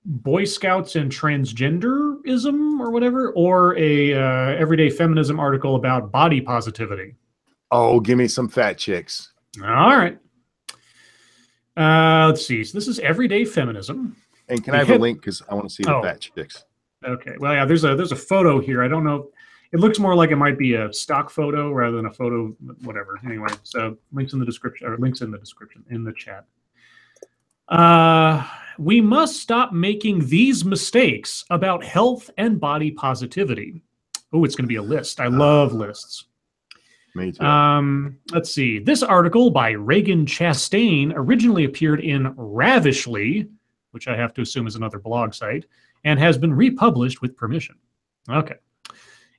Boy Scouts and transgenderism or whatever, or a everyday feminism article about body positivity. Oh, give me some fat chicks. All right. Let's see. So this is everyday feminism. And can I have a link, because I want to see the fat chicks? Okay. Well, yeah. There's a photo here. I don't know. It looks more like it might be a stock photo rather than a photo, whatever. Anyway, so links in the description, or links in the description in the chat. We must stop making these mistakes about health and body positivity. Oh, it's going to be a list. I love lists. Me too. Let's see. This article by Reagan Chastain originally appeared in Ravishly, which I have to assume is another blog site, and has been republished with permission. Okay.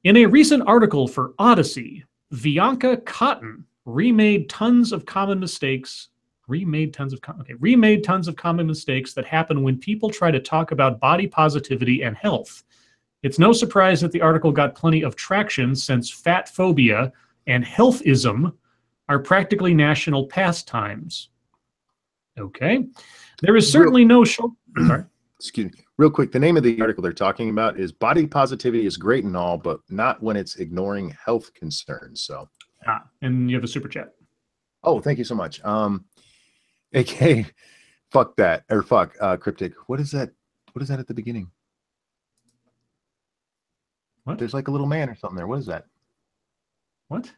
In a recent article for Odyssey, Bianca Cotton remade tons of common mistakes that happen when people try to talk about body positivity and health. It's no surprise that the article got plenty of traction, since fat phobia and healthism are practically national pastimes. Okay. There is certainly no sorry. Excuse me. Real quick, the name of the article they're talking about is Body Positivity is Great and All, but Not When It's Ignoring Health Concerns. So, and you have a super chat. Oh, thank you so much. AK, fuck that, or fuck, Cryptic. What is that? What is that at the beginning? What? There's like a little man or something there. What is that? What?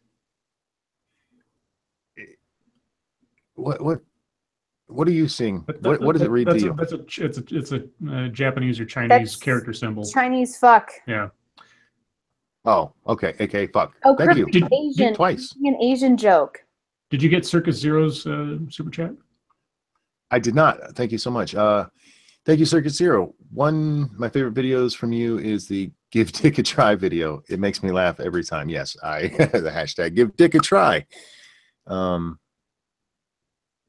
What are you seeing? What does it read to you? It's a Japanese or Chinese character symbol. Chinese fuck. Yeah. Oh, okay. AK, fuck. Oh, thank you. Asian, twice. An Asian joke. Did you get Circus Zero's super chat? I did not. Thank you so much. Thank you, Circus Zero. My favorite videos from you is the Give Dick a Try video. It makes me laugh every time. Yes, the hashtag Give Dick a Try.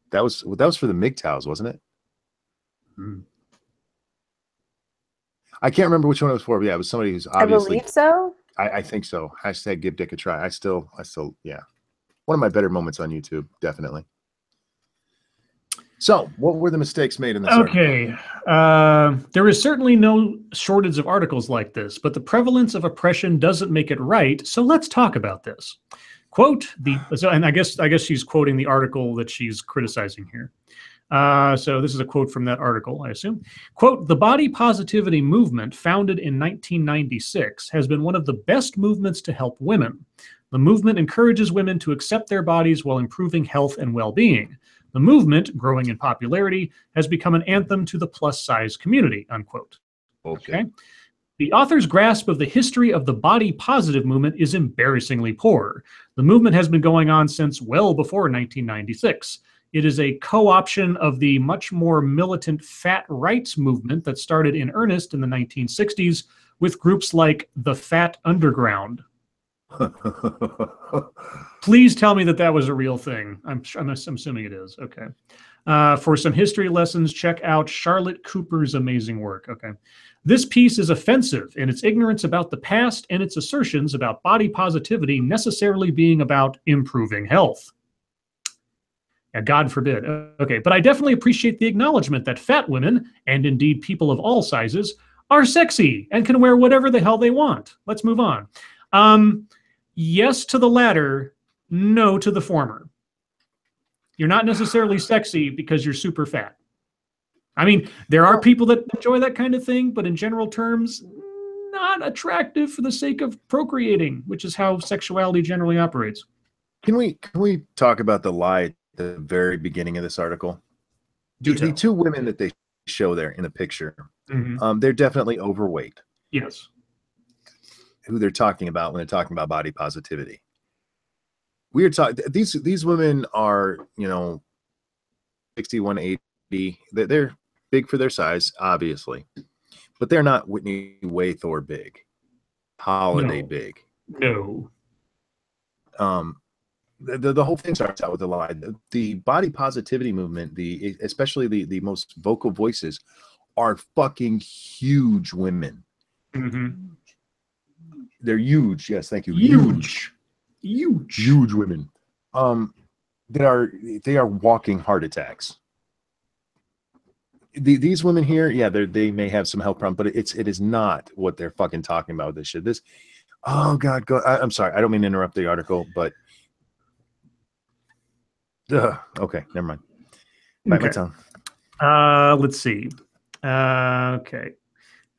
That was for the MGTOWs, wasn't it? I can't remember which one it was for, but yeah, it was somebody who's obviously. I believe so. I think so. Hashtag Give Dick a Try. I still, yeah. One of my better moments on YouTube, definitely. So, what were the mistakes made in this article? There is certainly no shortage of articles like this, but the prevalence of oppression doesn't make it right, so let's talk about this. Quote, and I guess she's quoting the article that she's criticizing here. So this is a quote from that article, I assume. Quote, the body positivity movement, founded in 1996, has been one of the best movements to help women. The movement encourages women to accept their bodies while improving health and well-being. The movement, growing in popularity, has become an anthem to the plus-size community, unquote. Okay. The author's grasp of the history of the body positive movement is embarrassingly poor. The movement has been going on since well before 1996. It is a co-option of the much more militant fat rights movement that started in earnest in the 1960s with groups like the Fat Underground. Please tell me that was a real thing. I'm assuming it is. Okay. For some history lessons, check out Charlotte Cooper's amazing work. Okay. This piece is offensive in its ignorance about the past and its assertions about body positivity necessarily being about improving health. And God forbid. Okay, but I definitely appreciate the acknowledgement that fat women, and indeed people of all sizes, are sexy and can wear whatever the hell they want. Let's move on. Yes to the latter, no to the former. You're not necessarily sexy because you're super fat. I mean, there are people that enjoy that kind of thing, but in general terms, not attractive for the sake of procreating, which is how sexuality generally operates. Can we talk about the lie at the very beginning of this article? The two women that they show there in the picture, they're definitely overweight. Yes. Who they're talking about when they're talking about body positivity. We're talking, these women are, 60, 180. They're big for their size, obviously. but they're not Whitney Waythor big, Holiday big. No. The whole thing starts out with a lie. The body positivity movement, especially the most vocal voices, are fucking huge women. Mm-hmm. They're huge. Yes, thank you. Huge women. They are walking heart attacks. These women here, yeah, they may have some health problems, but it is not what they're fucking talking about with this shit. Oh God, I'm sorry, I don't mean to interrupt the article, but okay, never mind. Bite my tongue. Let's see. Okay.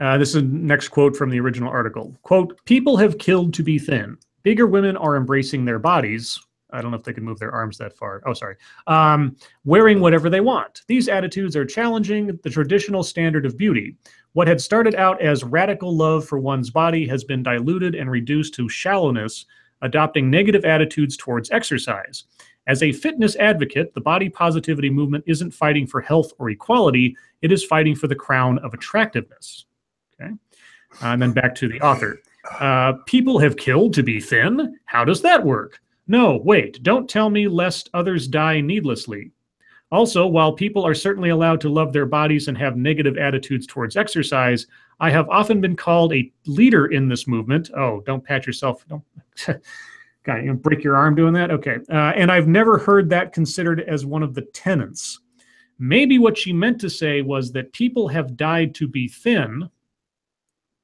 This is the next quote from the original article. Quote, people have killed to be thin. Bigger women are embracing their bodies. I don't know if they can move their arms that far. Oh, sorry. Wearing whatever they want. These attitudes are challenging the traditional standard of beauty. What had started out as radical love for one's body has been diluted and reduced to shallowness, adopting negative attitudes towards exercise. As a fitness advocate, the body positivity movement isn't fighting for health or equality. It is fighting for the crown of attractiveness. Okay. And then back to the author. People have killed to be thin. How does that work? No, wait, don't tell me lest others die needlessly. Also, while people are certainly allowed to love their bodies and have negative attitudes towards exercise, I have often been called a leader in this movement. Oh, don't pat yourself. Don't. God, you break your arm doing that? Okay. And I've never heard that considered as one of the tenets. Maybe what she meant to say was that people have died to be thin.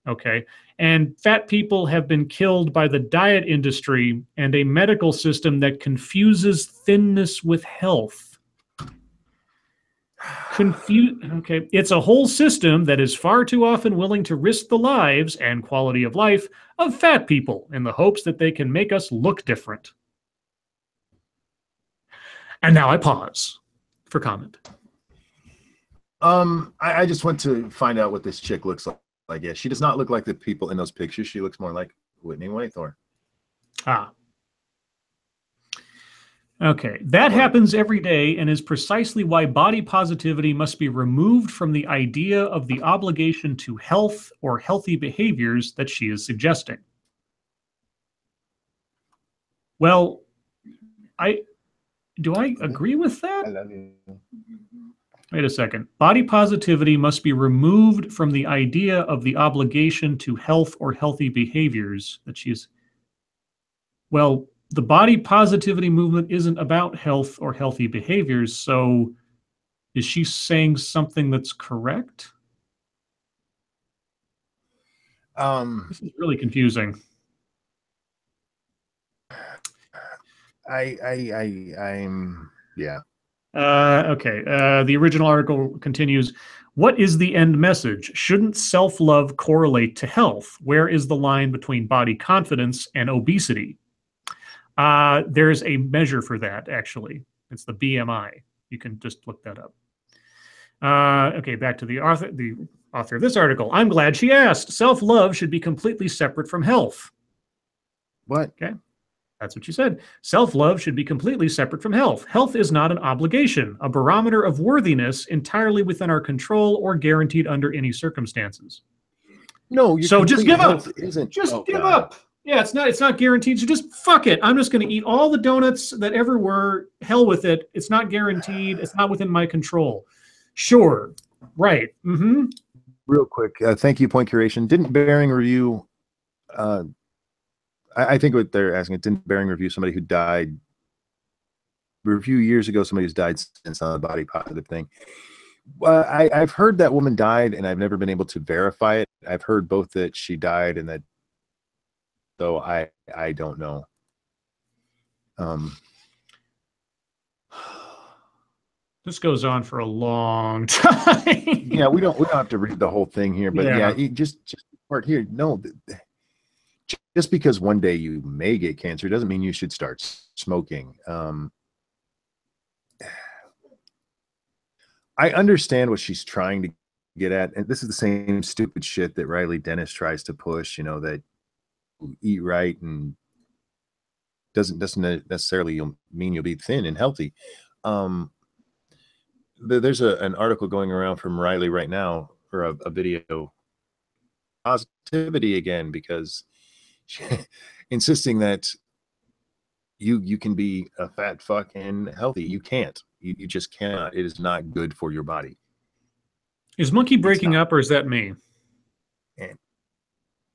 Okay. And fat people have been killed by the diet industry and a medical system that confuses thinness with health. Okay. It's a whole system that is far too often willing to risk the lives and quality of life of fat people in the hopes that they can make us look different. And now I pause for comment. I just went to find out what this chick looks like. Yeah, she does not look like the people in those pictures. She looks more like Whitney Waythor. Ah. Okay, that happens every day and is precisely why body positivity must be removed from the idea of the obligation to health or healthy behaviors that she is suggesting. Well, do I agree with that? I love you. Wait a second. Body positivity must be removed from the idea of the obligation to health or healthy behaviors that she's... Well, the body positivity movement isn't about health or healthy behaviors, so is she saying something that's correct? This is really confusing. I'm yeah. Okay. The original article continues. What is the end message? Shouldn't self-love correlate to health? Where is the line between body confidence and obesity? There's a measure for that, actually. It's the BMI. You can just look that up. Okay, back to the author of this article. I'm glad she asked. Self-love should be completely separate from health. What? Okay. That's what you said. Self-love should be completely separate from health. Health is not an obligation, a barometer of worthiness entirely within our control or guaranteed under any circumstances. No, so just give up. Just give up. Yeah, it's not guaranteed. So just fuck it. I'm just going to eat all the donuts that ever were. Hell with it. It's not guaranteed. It's not within my control. Sure. Right. Mm-hmm. Real quick. Thank you, Point Curation. Didn't Bearing review... I think what they're asking, didn't Bearing review somebody who died a few years ago, somebody who's died since on the body positive thing. I've heard that woman died, and I've never been able to verify it. I've heard both that she died and that, though I don't know. This goes on for a long time. Yeah, we don't have to read the whole thing here, but yeah just part here. No. Just because one day you may get cancer doesn't mean you should start smoking. I understand what she's trying to get at, and this is the same stupid shit that Riley Dennis tries to push, that eat right and doesn't necessarily mean you'll be thin and healthy. There's an article going around from Riley right now, or a video positivity again because insisting that you can be a fat fuck and healthy. You can't. You just cannot. It is not good for your body. Is Monkey breaking up, or is that me? And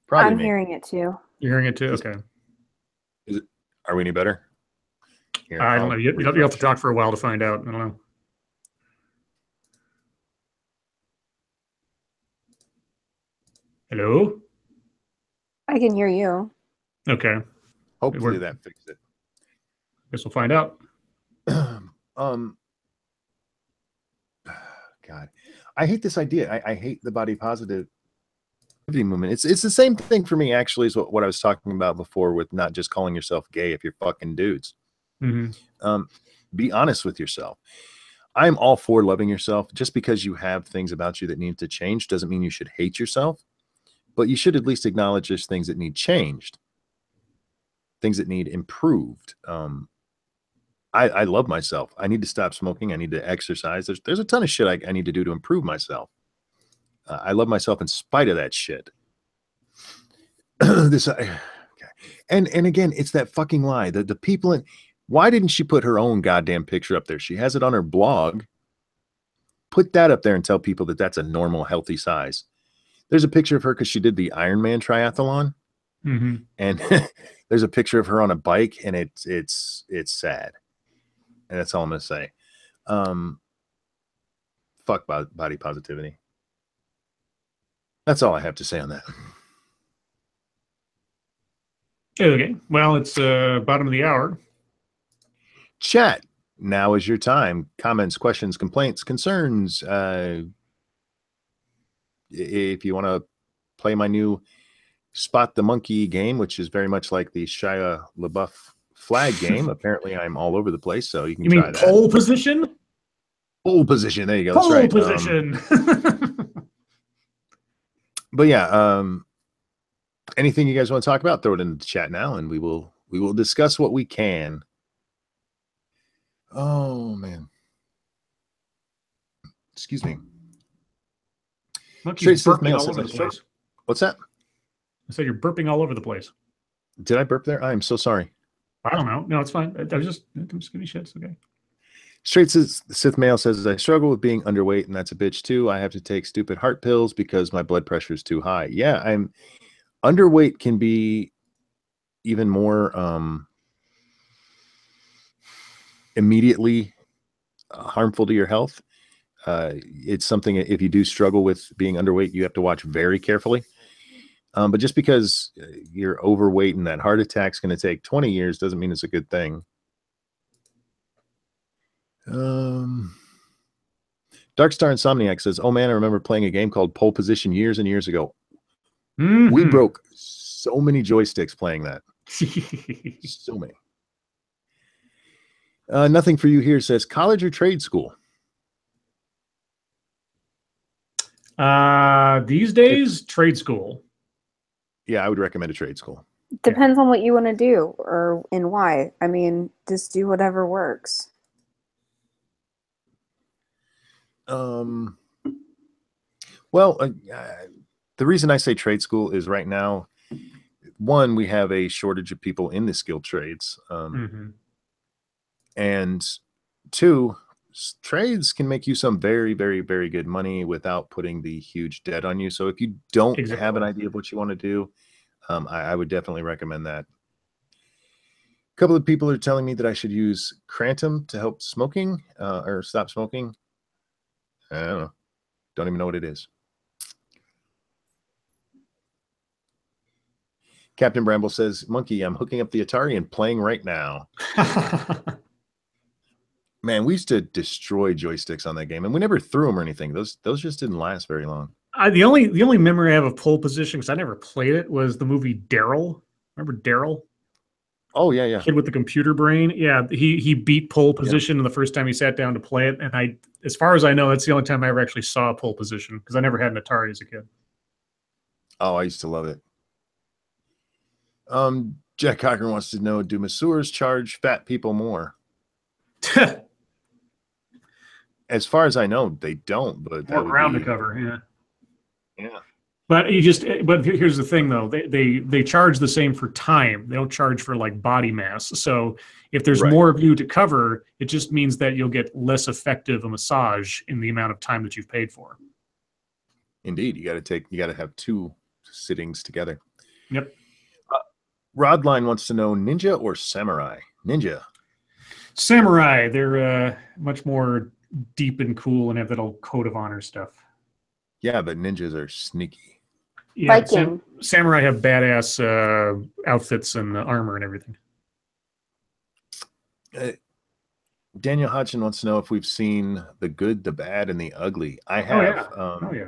probably I'm me. hearing it too. You're hearing it too? Okay. Are we any better? Here, I don't know. You have to talk for a while to find out. I don't know. Hello? I can hear you. Okay. Hopefully that fixed it. Guess we'll find out. God, I hate this idea. I hate the body positivity movement. It's the same thing for me, actually, as what I was talking about before with not just calling yourself gay if you're fucking dudes. Mm-hmm. Be honest with yourself. I'm all for loving yourself. Just because you have things about you that need to change doesn't mean you should hate yourself, but you should at least acknowledge there's things that need changed, things that need improved. I love myself. I need to stop smoking. I need to exercise. There's a ton of shit I need to do to improve myself. I love myself in spite of that shit. Okay. And again, it's that fucking lie. The people in, why didn't she put her own goddamn picture up there? She has it on her blog. Put that up there and tell people that that's a normal, healthy size. There's a picture of her because she did the Ironman triathlon. Mm-hmm. And there's a picture of her on a bike, and it's sad. And that's all I'm going to say. Fuck body positivity. That's all I have to say on that. Okay. Well, it's bottom of the hour. Chat. Now is your time. Comments, questions, complaints, concerns. If you want to play my new Spot the Monkey game, which is very much like the Shia LaBeouf flag game. Apparently, I'm all over the place, so you can try that. Pole position? Pole position. There you go. Pole That's right. Position. But yeah, anything you guys want to talk about, throw it in the chat now, and we will discuss what we can. Oh man, excuse me. Monkey's burping all over the place. What's that? I said you're burping all over the place. Did I burp there? I'm so sorry. I don't know. No, it's fine. I'm just giving you shit. It's okay. Straight Sith Male says, I struggle with being underweight, and that's a bitch too. I have to take stupid heart pills because my blood pressure is too high. Yeah, I'm underweight can be even more immediately harmful to your health. It's something, if you do struggle with being underweight, you have to watch very carefully. But just because you're overweight and that heart attack's going to take 20 years doesn't mean it's a good thing. Darkstar Insomniac says, oh man, I remember playing a game called Pole Position years and years ago. Mm-hmm. We broke so many joysticks playing that. So many. Nothing for you here says, college or trade school? These days, trade school. Yeah, I would recommend a trade school. Depends on what you want to do or and why. I mean, just do whatever works. Well, the reason I say trade school is right now, one, we have a shortage of people in the skilled trades. And two, trades can make you some very, very, very good money without putting the huge debt on you. So if you don't have an idea of what you want to do, I would definitely recommend that. A couple of people are telling me that I should use Crantum to help smoking or stop smoking. I don't know. Don't even know what it is. Captain Bramble says, Monkey, I'm hooking up the Atari and playing right now. Man, we used to destroy joysticks on that game, and we never threw them or anything. Those just didn't last very long. The only memory I have of Pole Position, because I never played it, was the movie Daryl. Remember Daryl? Oh yeah. Kid with the computer brain. Yeah, he beat Pole Position the first time he sat down to play it, and as far as I know, that's the only time I ever actually saw Pole Position because I never had an Atari as a kid. Oh, I used to love it. Jack Cochran wants to know: do masseurs charge fat people more? As far as I know, they don't. But more ground to cover. Yeah. But here's the thing though, they charge the same for time. They don't charge for like body mass. So if there's more of you to cover, it just means that you'll get less effective a massage in the amount of time that you've paid for. Indeed, you got to have 2 sittings together. Yep. Rodline wants to know ninja or samurai. Ninja. Samurai, they're much more deep and cool and have that old code of honor stuff. Yeah, but ninjas are sneaky. Yeah, samurai have badass outfits and armor and everything. Daniel Hodgson wants to know if we've seen The Good, the Bad, and the Ugly. I have.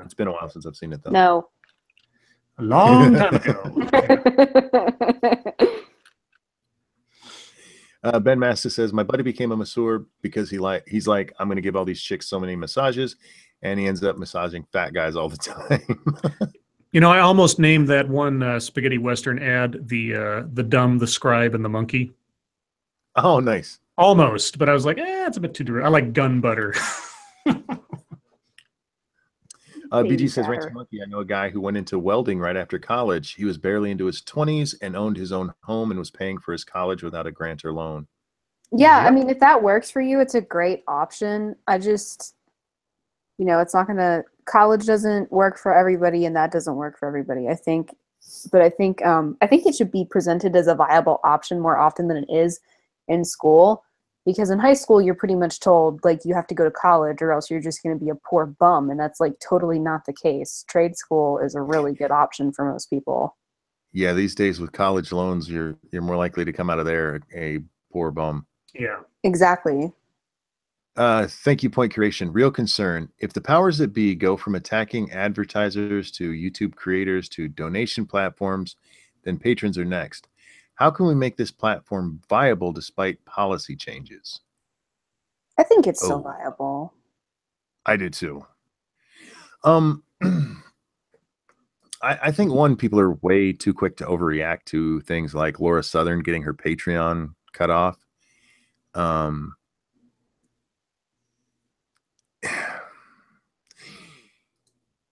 It's been a while since I've seen it, though. No. A long time ago. Ben Master says, my buddy became a masseur because he's like, I'm going to give all these chicks so many massages, and he ends up massaging fat guys all the time. You know, I almost named that one spaghetti western ad the dumb, the scribe, and the monkey. Oh, nice. Almost, but I was like, it's a bit too direct. I like gun butter. BG says, Ransom Monkey, I know a guy who went into welding right after college. He was barely into his 20s and owned his own home and was paying for his college without a grant or loan. Yeah, I mean, if that works for you, it's a great option. I just, it's not going to, college doesn't work for everybody and that doesn't work for everybody, I think. But I think it should be presented as a viable option more often than it is in school. Because in high school, you're pretty much told, like, you have to go to college or else you're just going to be a poor bum. And that's, like, totally not the case. Trade school is a really good option for most people. Yeah, these days with college loans, you're more likely to come out of there a poor bum. Yeah. Exactly. Thank you, Point Curation. Real concern. If the powers that be go from attacking advertisers to YouTube creators to donation platforms, then patrons are next. How can we make this platform viable despite policy changes? I think it's still viable. I do too. I think people are way too quick to overreact to things like Laura Southern getting her Patreon cut off.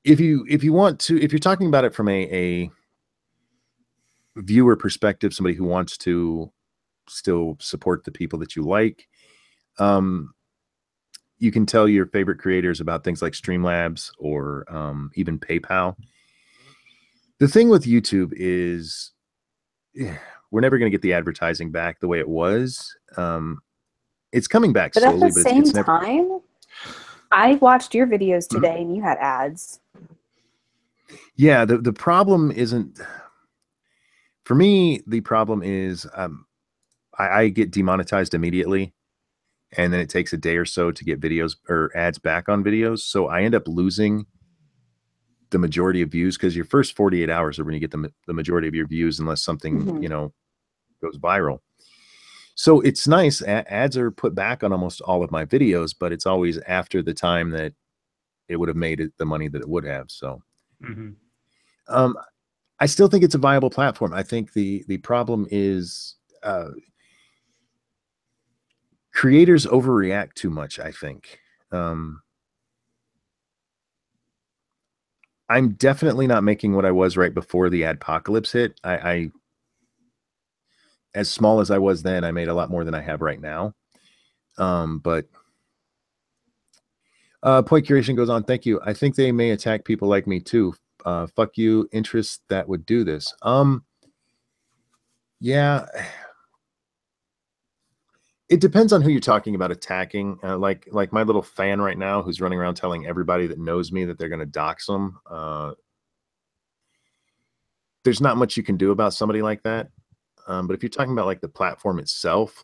If you're talking about it from a viewer perspective, somebody who wants to still support the people that you like, you can tell your favorite creators about things like Streamlabs or even PayPal. The thing with YouTube is we're never going to get the advertising back the way it was. It's coming back slowly, but at the same time, I watched your videos today and you had ads. Yeah, the problem isn't, for me, the problem is I get demonetized immediately, and then it takes a day or so to get videos or ads back on videos. So I end up losing the majority of views because your first 48 hours are when you get the majority of your views, unless something, goes viral. So it's nice. Ads are put back on almost all of my videos, but it's always after the time that it would have made it the money that it would have. So I still think it's a viable platform. I think the problem is creators overreact too much, I think. I'm definitely not making what I was right before the adpocalypse hit. I as small as I was then, I made a lot more than I have right now. But Point Curation goes on. Thank you. I think they may attack people like me too. Fuck you, interests that would do this. Yeah. It depends on who you're talking about attacking. Like my little fan right now who's running around telling everybody that knows me that they're going to dox them. There's not much you can do about somebody like that. But if you're talking about like the platform itself,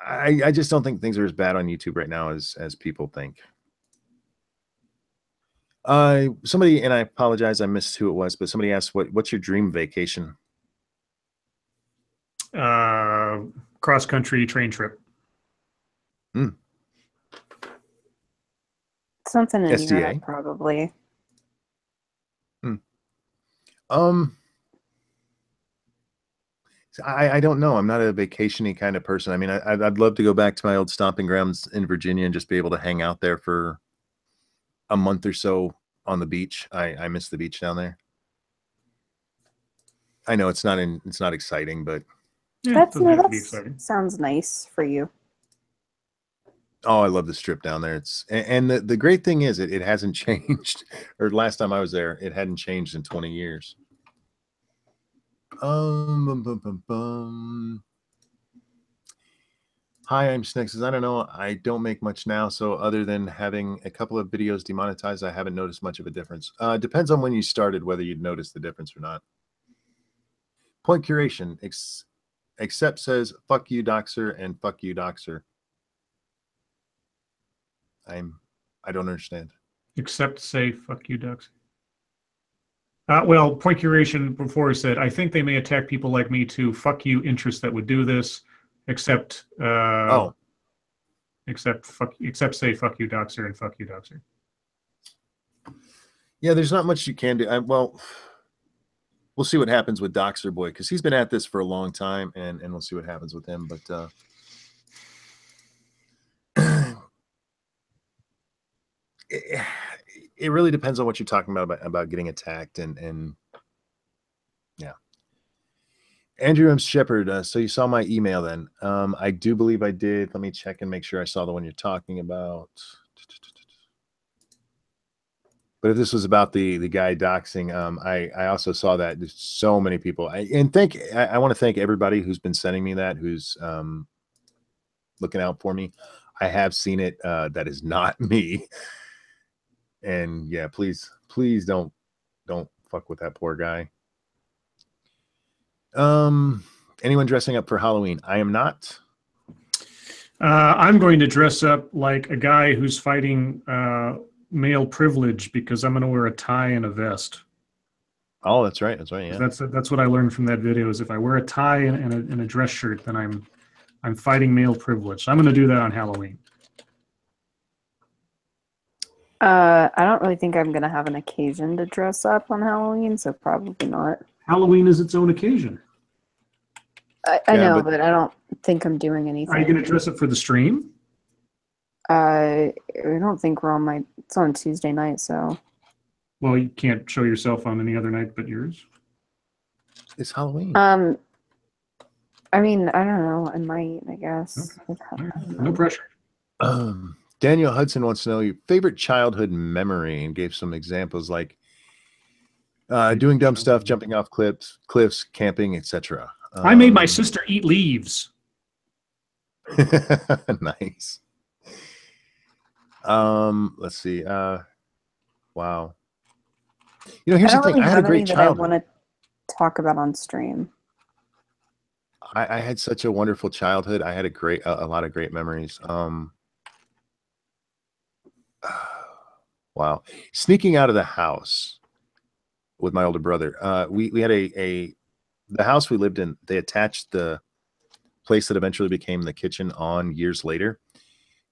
I just don't think things are as bad on YouTube right now as people think. Somebody, and I apologize, I missed who it was, but somebody asked, what's your dream vacation? Cross-country train trip. Something in SDA? Europe, probably. I don't know. I'm not a vacation-y kind of person. I mean, I'd love to go back to my old stomping grounds in Virginia and just be able to hang out there for a month or so on the beach. I miss the beach down there. I know it's not exciting, but Yeah, it doesn't have to be exciting. Sounds nice for you. oh, I love the strip down there. It's and the great thing is it hasn't changed. Or last time I was there, it hadn't changed in 20 years. Bum, bum, bum, bum. Hi, I'm Snexes. I don't know. I don't make much now, so other than having a couple of videos demonetized, I haven't noticed much of a difference. Depends on when you started, whether you'd notice the difference or not. Point curation. Except says, fuck you, Doxer, and fuck you, Doxer. I don't understand. Except say, fuck you, Doxer. Well, point curation before said, I think they may attack people like me too. Fuck you, interests that would do this. Except except say fuck you, Doxer, and fuck you, Doxer. Yeah, there's not much you can do. Well, we'll see what happens with Doxer Boy, because he's been at this for a long time, and we'll see what happens with him. But it really depends on what you're talking about getting attacked, and yeah. Andrew M. Shepard, so you saw my email then. I do believe I did. Let me check and make sure I saw the one you're talking about. But if this was about the guy doxing, I also saw that. There's so many people. I want to thank everybody who's been sending me that, who's looking out for me. I have seen it. That is not me. And yeah, please don't fuck with that poor guy. Anyone dressing up for Halloween? I am not. I'm going to dress up like a guy who's fighting male privilege, because I'm going to wear a tie and a vest. Oh, that's right. Yeah, that's what I learned from that video. Is if I wear a tie and a dress shirt, then I'm fighting male privilege. So I'm going to do that on Halloween. I don't really think I'm going to have an occasion to dress up on Halloween, so probably not. Halloween is its own occasion. I know, but I don't think I'm doing anything. Are you going to dress up for the stream? I don't think we're on it's on Tuesday night, so. Well, you can't show yourself on any other night but yours. It's Halloween. I mean, I don't know. I might, I guess. Okay. No pressure. Daniel Hudson wants to know your favorite childhood memory, and gave some examples like doing dumb stuff, jumping off cliffs, camping, etc. I made my sister eat leaves. Nice. Let's see. Wow. Here's the thing. I had a great childhood. I want to talk about on stream. I had such a wonderful childhood. I had a lot of great memories. Wow. Sneaking out of the house with my older brother. We had the house we lived in, they attached the place that eventually became the kitchen on years later.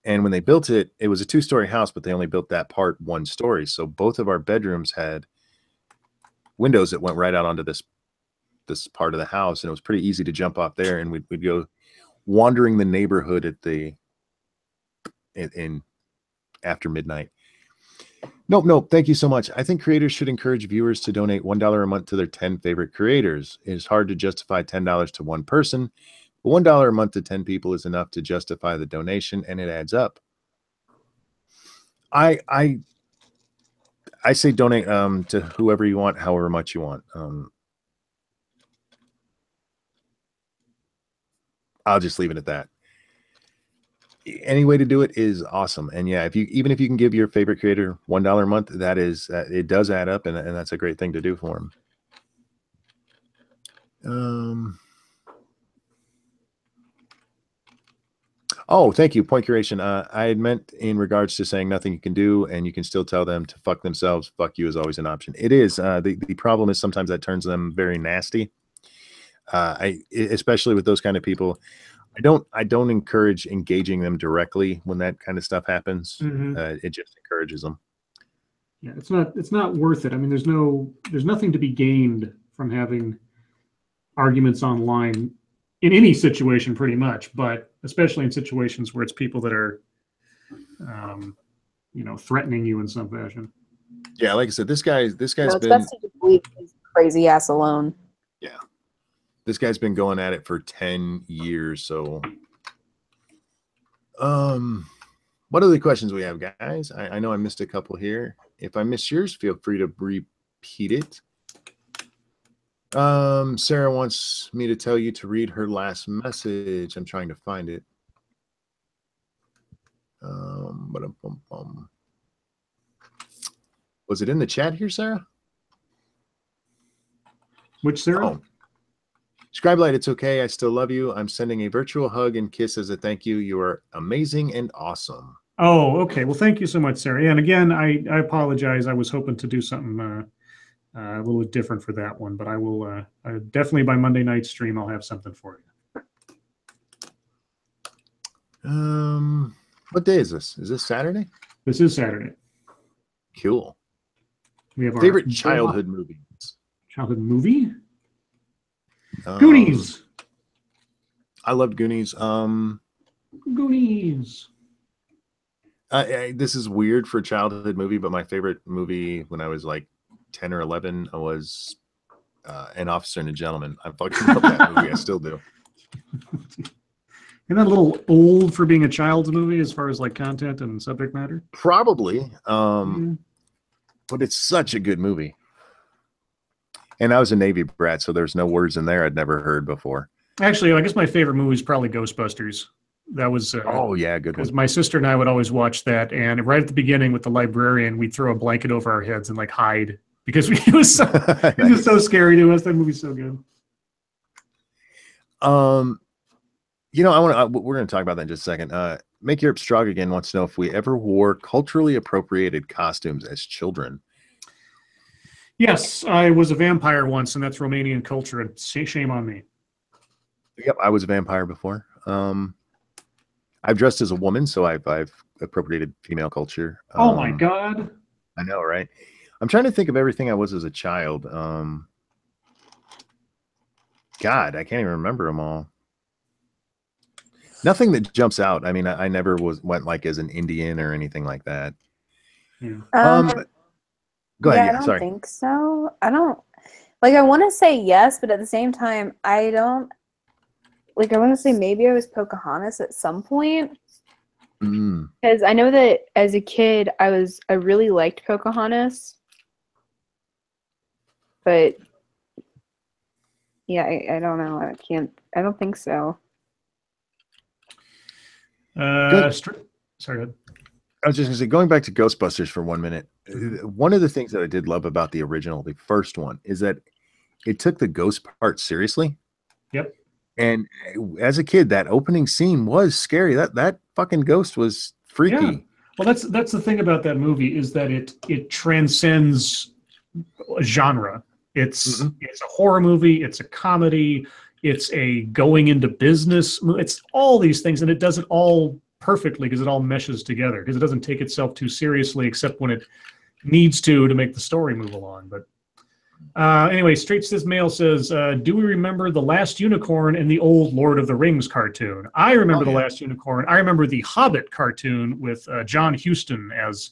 And when they built it, it was a 2-story house, but they only built that part 1 story. So both of our bedrooms had windows that went right out onto this part of the house. And it was pretty easy to jump off there. And we'd go wandering the neighborhood in after midnight. Nope. Thank you so much. I think creators should encourage viewers to donate $1 a month to their 10 favorite creators. It is hard to justify $10 to one person, but $1 a month to 10 people is enough to justify the donation, and it adds up. I say donate to whoever you want, however much you want. I'll just leave it at that. Any way to do it is awesome. And yeah, even if you can give your favorite creator $1 a month, it does add up, and that's a great thing to do for them. Oh, thank you. Point curation. I had meant in regards to saying nothing you can do, and you can still tell them to fuck themselves. Fuck you is always an option. It is. The problem is sometimes that turns them very nasty. Especially with those kind of people. I don't encourage engaging them directly when that kind of stuff happens. Mm-hmm. It just encourages them. Yeah, it's not worth it. I mean, there's nothing to be gained from having arguments online in any situation, pretty much, but especially in situations where it's people that are threatening you in some fashion. Yeah, like I said, this guy's It's been best to just leave his crazy ass alone. yeah. This guy's been going at it for 10 years. So, what other questions we have, guys? I know I missed a couple here. If I missed yours, feel free to repeat it. Sarah wants me to tell you to read her last message. I'm trying to find it. Was it in the chat here, Sarah? Which Sarah? Oh. Scribelight, it's okay. I still love you. I'm sending a virtual hug and kiss as a thank you. You are amazing and awesome. Oh, okay. Well, thank you so much, Sarah. And again, I apologize. I was hoping to do something a little different for that one, but I will definitely by Monday night stream, I'll have something for you. What day is this? Is this Saturday? This is Saturday. Cool. We have favorite childhood movies. Childhood movie? Goonies. I loved Goonies. Goonies. This is weird for a childhood movie, but my favorite movie when I was like 10 or 11 was An Officer and a Gentleman. I fucking love that movie. I still do. Isn't that a little old for being a child's movie as far as like content and subject matter? Probably. But it's such a good movie. And I was a Navy brat, so there's no words in there I'd never heard before. Actually, I guess my favorite movie is probably Ghostbusters. That was oh yeah, good one. Because my sister and I would always watch that, and right at the beginning with the librarian, we'd throw a blanket over our heads and like hide because it was so it was so scary to us. That movie's so good. We're going to talk about that in just a second. Make Europe Strong Again wants to know if we ever wore culturally appropriated costumes as children. Yes, I was a vampire once, and that's Romanian culture, and shame on me. Yep, I was a vampire before. I've dressed as a woman, so I've appropriated female culture. Oh my God. I know, right? I'm trying to think of everything I was as a child. God, I can't even remember them all. Nothing that jumps out. I mean, I never went like as an Indian or anything like that. Yeah. Go ahead. Yeah, I don't think so. I don't like. I want to say yes, but at the same time, I don't. Like, I want to say maybe I was Pocahontas at some point. Because I know that as a kid, I really liked Pocahontas. But yeah, I don't know. I don't think so. Sorry, go ahead. I was just going to say, going back to Ghostbusters for 1 minute, one of the things that I did love about the original, the first one, is that it took the ghost part seriously. Yep. And as a kid, that opening scene was scary. That fucking ghost was freaky. Yeah. Well, that's the thing about that movie is that it transcends genre. It's a horror movie. It's a comedy. It's a going into business. It's all these things, and it does it all perfectly because it all meshes together. Because it doesn't take itself too seriously, except when it needs to make the story move along. But anyway, Straight Says Mail says, do we remember the Last Unicorn in the old Lord of the Rings cartoon? I remember the Last Unicorn. I remember the Hobbit cartoon with John Huston as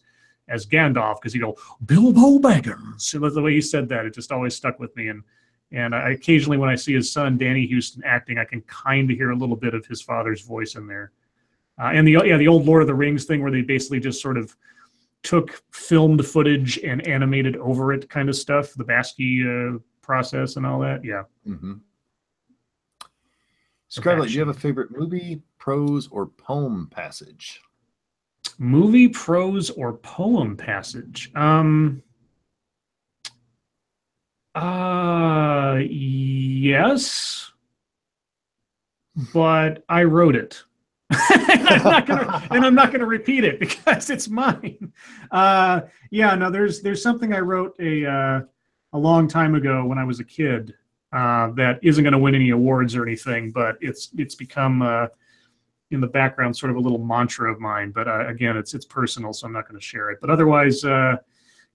Gandalf, because he'd go, Bilbo Baggins. And the way he said that, it just always stuck with me. And I occasionally, when I see his son, Danny Huston, acting, I can kind of hear a little bit of his father's voice in there. And the old Lord of the Rings thing where they basically just sort of took filmed footage and animated over it kind of stuff, the Basky process and all that. Yeah. Scarlett, do you have a favorite movie, prose, or poem passage? Movie, prose, or poem passage? Yes, but I wrote it. and I'm not gonna repeat it because it's mine. There's something I wrote a long time ago when I was a kid that isn't going to win any awards or anything, but it's become in the background sort of a little mantra of mine. But again, it's personal, so I'm not going to share it. But otherwise, God,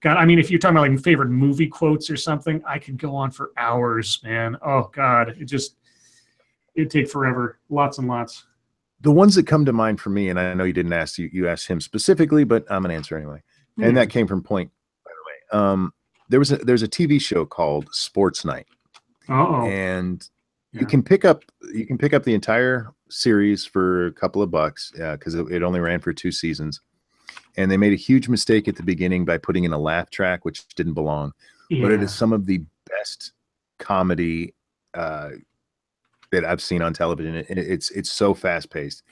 I mean, if you're talking about like favorite movie quotes or something, I could go on for hours, man. Oh God, it'd take forever, lots and lots. The ones that come to mind for me, and I know you didn't ask, you asked him specifically, but I'm gonna answer anyway. And that came from Point, by the way. There's a TV show called Sports Night, and you can pick up the entire series for a couple of bucks because it only ran for 2 seasons. And they made a huge mistake at the beginning by putting in a laugh track, which didn't belong. But it is some of the best comedy that I've seen on television. It's so fast paced.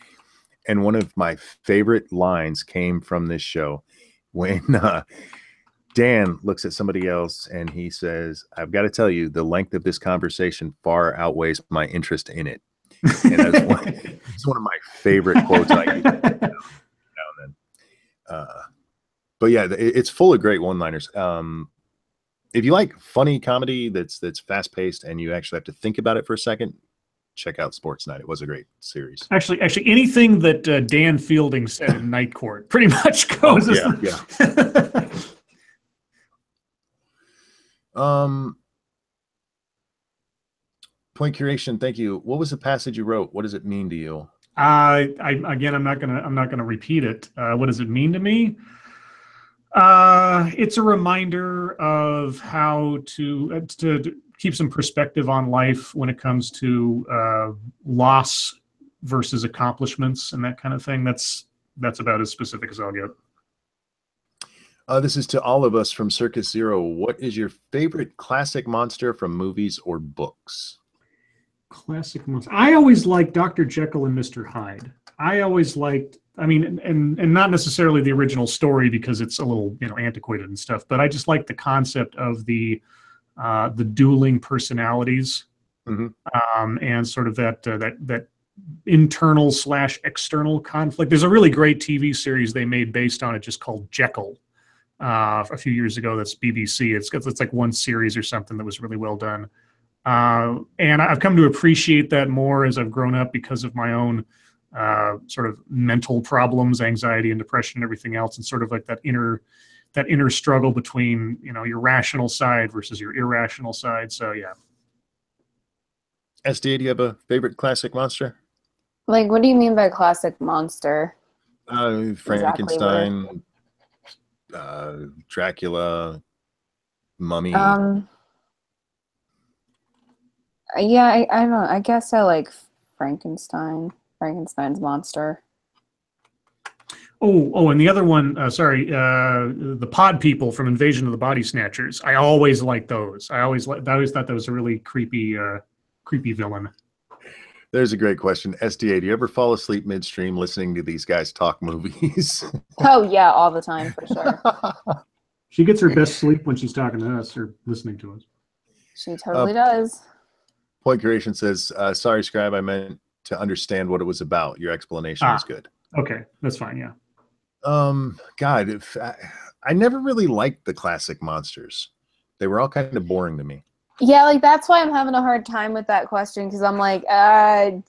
And one of my favorite lines came from this show when Dan looks at somebody else and he says, "I've got to tell you, the length of this conversation far outweighs my interest in it." And it's one of my favorite quotes I use now and then. But yeah, it's full of great one-liners. If you like funny comedy that's fast-paced and you actually have to think about it for a second, check out Sports Night. It was a great series. Actually, anything that Dan Fielding said in Night Court pretty much goes. Point Curation, thank you. What was the passage you wrote? What does it mean to you? I'm not gonna repeat it. What does it mean to me? It's a reminder of how to keep some perspective on life when it comes to loss versus accomplishments and that kind of thing. That's about as specific as I'll get. This is to all of us from Circus Zero. What is your favorite classic monster from movies or books? Classic monster. I always liked Dr. Jekyll and Mr. Hyde. I always liked, and not necessarily the original story because it's a little, antiquated and stuff, but I just like the concept of the dueling personalities, and sort of that internal / external conflict. There's a really great TV series they made based on it just called Jekyll a few years ago. That's BBC. It's like one series or something that was really well done. And I've come to appreciate that more as I've grown up because of my own sort of mental problems, anxiety and depression and everything else, and sort of like that inner struggle between, your rational side versus your irrational side. So yeah. SDA, do you have a favorite classic monster? Like, what do you mean by classic monster? Frankenstein, Dracula, Mummy. Yeah, I don't know. I guess I like Frankenstein's monster. Oh, and the other one, the pod people from Invasion of the Body Snatchers. I always liked those. I always thought that was a really creepy villain. There's a great question. SDA, do you ever fall asleep midstream listening to these guys talk movies? Oh yeah, all the time for sure. She gets her best sleep when she's talking to us or listening to us. She totally does. Point Curation says, sorry, Scribe, I meant to understand what it was about. Your explanation was good. Okay, that's fine, yeah. God, I never really liked the classic monsters. They were all kind of boring to me. Yeah, like that's why I'm having a hard time with that question, because I'm like, Yeah,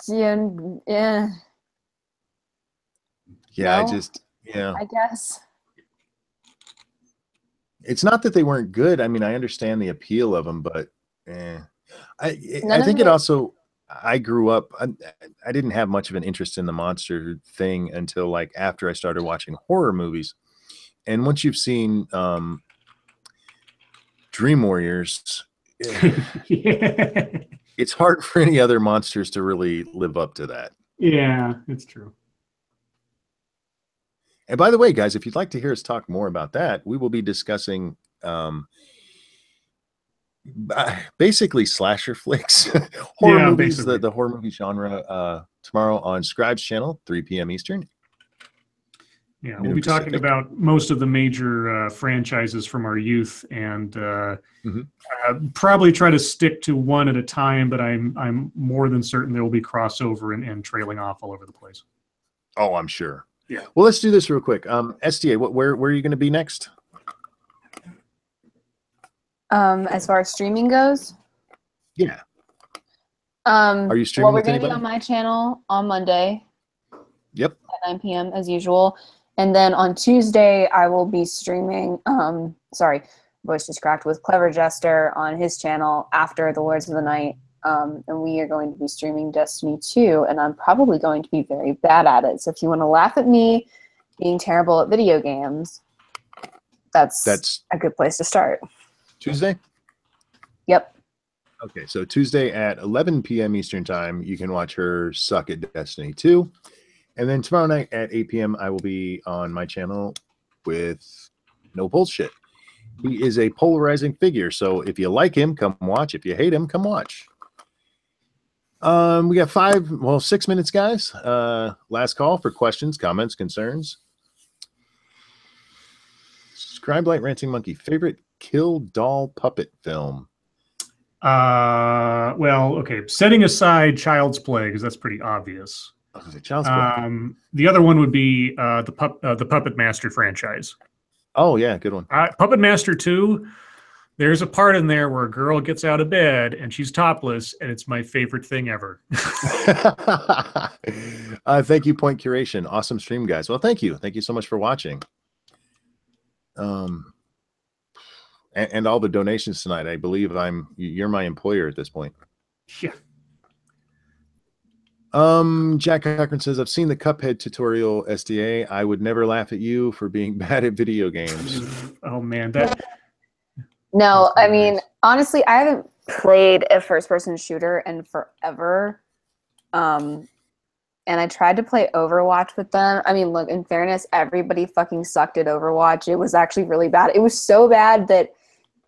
no? I guess. It's not that they weren't good. I mean, I understand the appeal of them, but I think it also, I grew up, I didn't have much of an interest in the monster thing until like after I started watching horror movies. And once you've seen Dream Warriors, it's hard for any other monsters to really live up to that. Yeah, it's true. And by the way, guys, if you'd like to hear us talk more about that, we will be discussing basically slasher flicks, horror movies, the horror movie genre tomorrow on Scribe's channel, 3 p.m. Eastern. Yeah, we'll be talking about most of the major franchises from our youth, and probably try to stick to one at a time. But I'm more than certain there will be crossover and trailing off all over the place. Oh, I'm sure. Yeah. Well, let's do this real quick. SDA, where are you going to be next? As far as streaming goes? Yeah. Are you streaming with anybody? We're going to be on my channel on Monday. Yep. At 9 p.m. as usual. And then on Tuesday, I will be streaming, voice just cracked, with Clever Jester on his channel after the Lords of the Night and we are going to be streaming Destiny 2, and I'm probably going to be very bad at it. So if you want to laugh at me being terrible at video games, that's a good place to start. Tuesday? Yep. Okay, so Tuesday at 11 p.m. Eastern Time, you can watch her suck at Destiny 2. And then tomorrow night at 8 p.m., I will be on my channel with No Bullshit. He is a polarizing figure, so if you like him, come watch. If you hate him, come watch. We got 6 minutes, guys. Last call for questions, comments, concerns. Scribe Light Ranting Monkey, favorite Kill Doll puppet film? Well, okay. Setting aside Child's Play, because that's pretty obvious. Child's Play. The other one would be the Puppet Master franchise. Oh yeah, good one. Puppet Master 2. There's a part in there where a girl gets out of bed and she's topless, and it's my favorite thing ever. Thank you, Point Curation. Awesome stream, guys. Well, thank you. Thank you so much for watching. And all the donations tonight. I believe you're my employer at this point. Yeah. Jack Cochran says, I've seen the Cuphead tutorial SDA. I would never laugh at you for being bad at video games. Oh man, No, I mean, honestly, I haven't played a first-person shooter in forever. And I tried to play Overwatch with them. I mean, look, in fairness, everybody fucking sucked at Overwatch. It was actually really bad. It was so bad that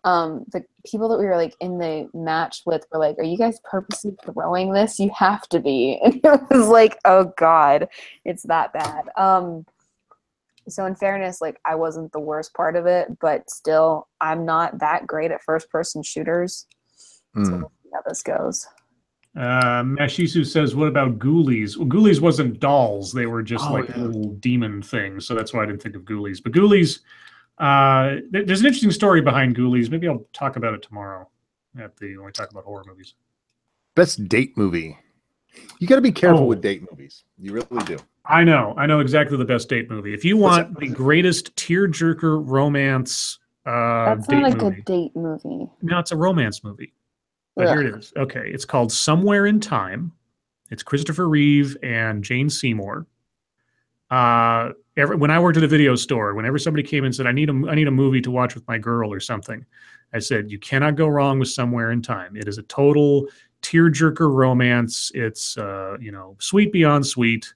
the people that we were like in the match with were like, are you guys purposely throwing this? You have to be. And it was like, oh God, it's that bad. So in fairness, like I wasn't the worst part of it, but still I'm not that great at first person shooters. So we'll see how this goes. Mashisu says, what about Ghoulies? Well, Ghoulies wasn't dolls. They were just little demon things. So that's why I didn't think of Ghoulies. But Ghoulies, there's an interesting story behind Ghoulies. Maybe I'll talk about it tomorrow when we talk about horror movies. Best date movie. You got to be careful with date movies. You really do. I know exactly the best date movie. If you want the greatest tearjerker romance that's date not a movie. good date movie. No, it's a romance movie. But here it is. Okay, it's called Somewhere in Time. It's Christopher Reeve and Jane Seymour. When I worked at a video store, whenever somebody came and said, I need a movie to watch with my girl or something, I said, you cannot go wrong with Somewhere in Time. It is a total tearjerker romance. It's sweet beyond sweet.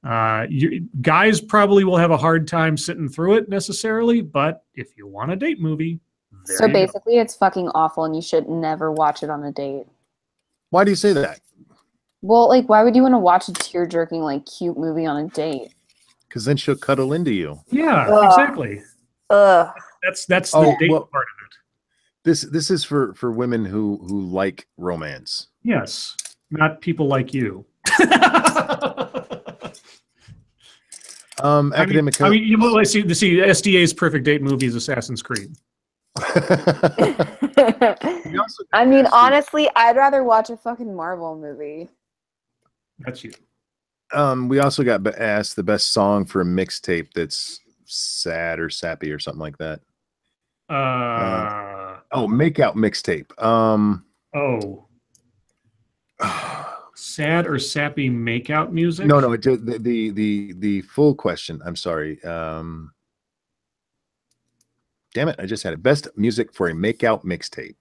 Guys probably will have a hard time sitting through it necessarily, but if you want a date movie, so basically it's fucking awful and you should never watch it on a date. Why do you say that? Well, like, why would you want to watch a tear-jerking, like, cute movie on a date? Because then she'll cuddle into you. Yeah, exactly. That's the date part of it. This is for women who like romance. Yes, not people like you. Academic. I mean, see SDA's perfect date movie is Assassin's Creed. I mean, honestly, I'd rather watch a fucking Marvel movie. That's you. We also got asked the best song for a mixtape that's sad or sappy or something like that. Make out mixtape. Sad or sappy makeout music? No, the full question. I'm sorry. Damn it, I just had it. Best music for a makeout mixtape.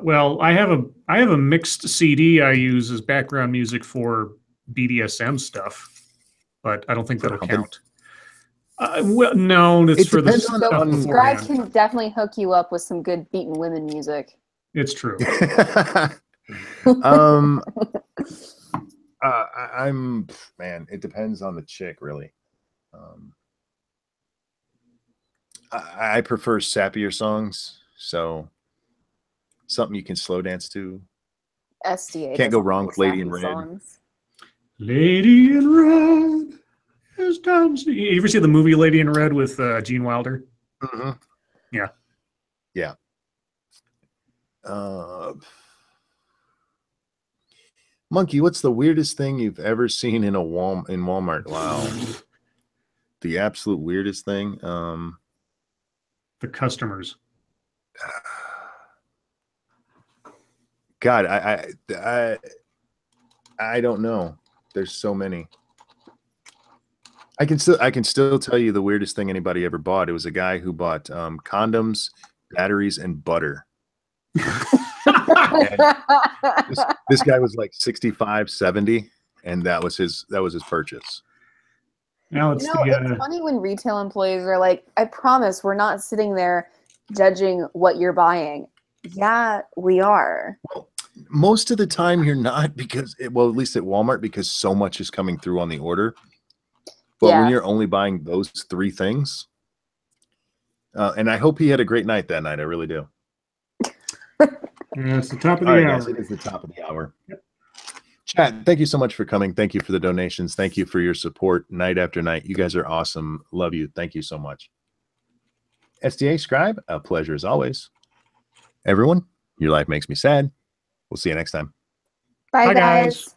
Well, I have a mixed CD I use as background music for BDSM stuff, but I don't think that'll count. Well, no, it's for the stuff Scribe can definitely hook you up with some good beaten women music. It's true. It depends on the chick, really. I prefer sappier songs, so something you can slow dance to. SDA can't go wrong with Lady in Red. Songs. Lady in Red is dancing. You ever see the movie Lady in Red with Gene Wilder? Mm-hmm. Yeah. Monkey, what's the weirdest thing you've ever seen in Walmart? Wow. The absolute weirdest thing. the customers? God, I don't know. There's so many. I can still tell you the weirdest thing anybody ever bought. It was a guy who bought condoms, batteries, and butter. And this guy was like 65, 70, and that was his purchase. Now it's funny when retail employees are like, I promise we're not sitting there judging what you're buying. Yeah, we are. Well, most of the time you're not, because at least at Walmart, because so much is coming through on the order. But when you're only buying those 3 things, and I hope he had a great night that night. I really do. It's the top of the hour. Guys, it is the top of the hour. Yep. Chat, thank you so much for coming. Thank you for the donations. Thank you for your support night after night. You guys are awesome. Love you. Thank you so much. SDA Scribe, a pleasure as always. Everyone, your life makes me sad. We'll see you next time. Bye guys.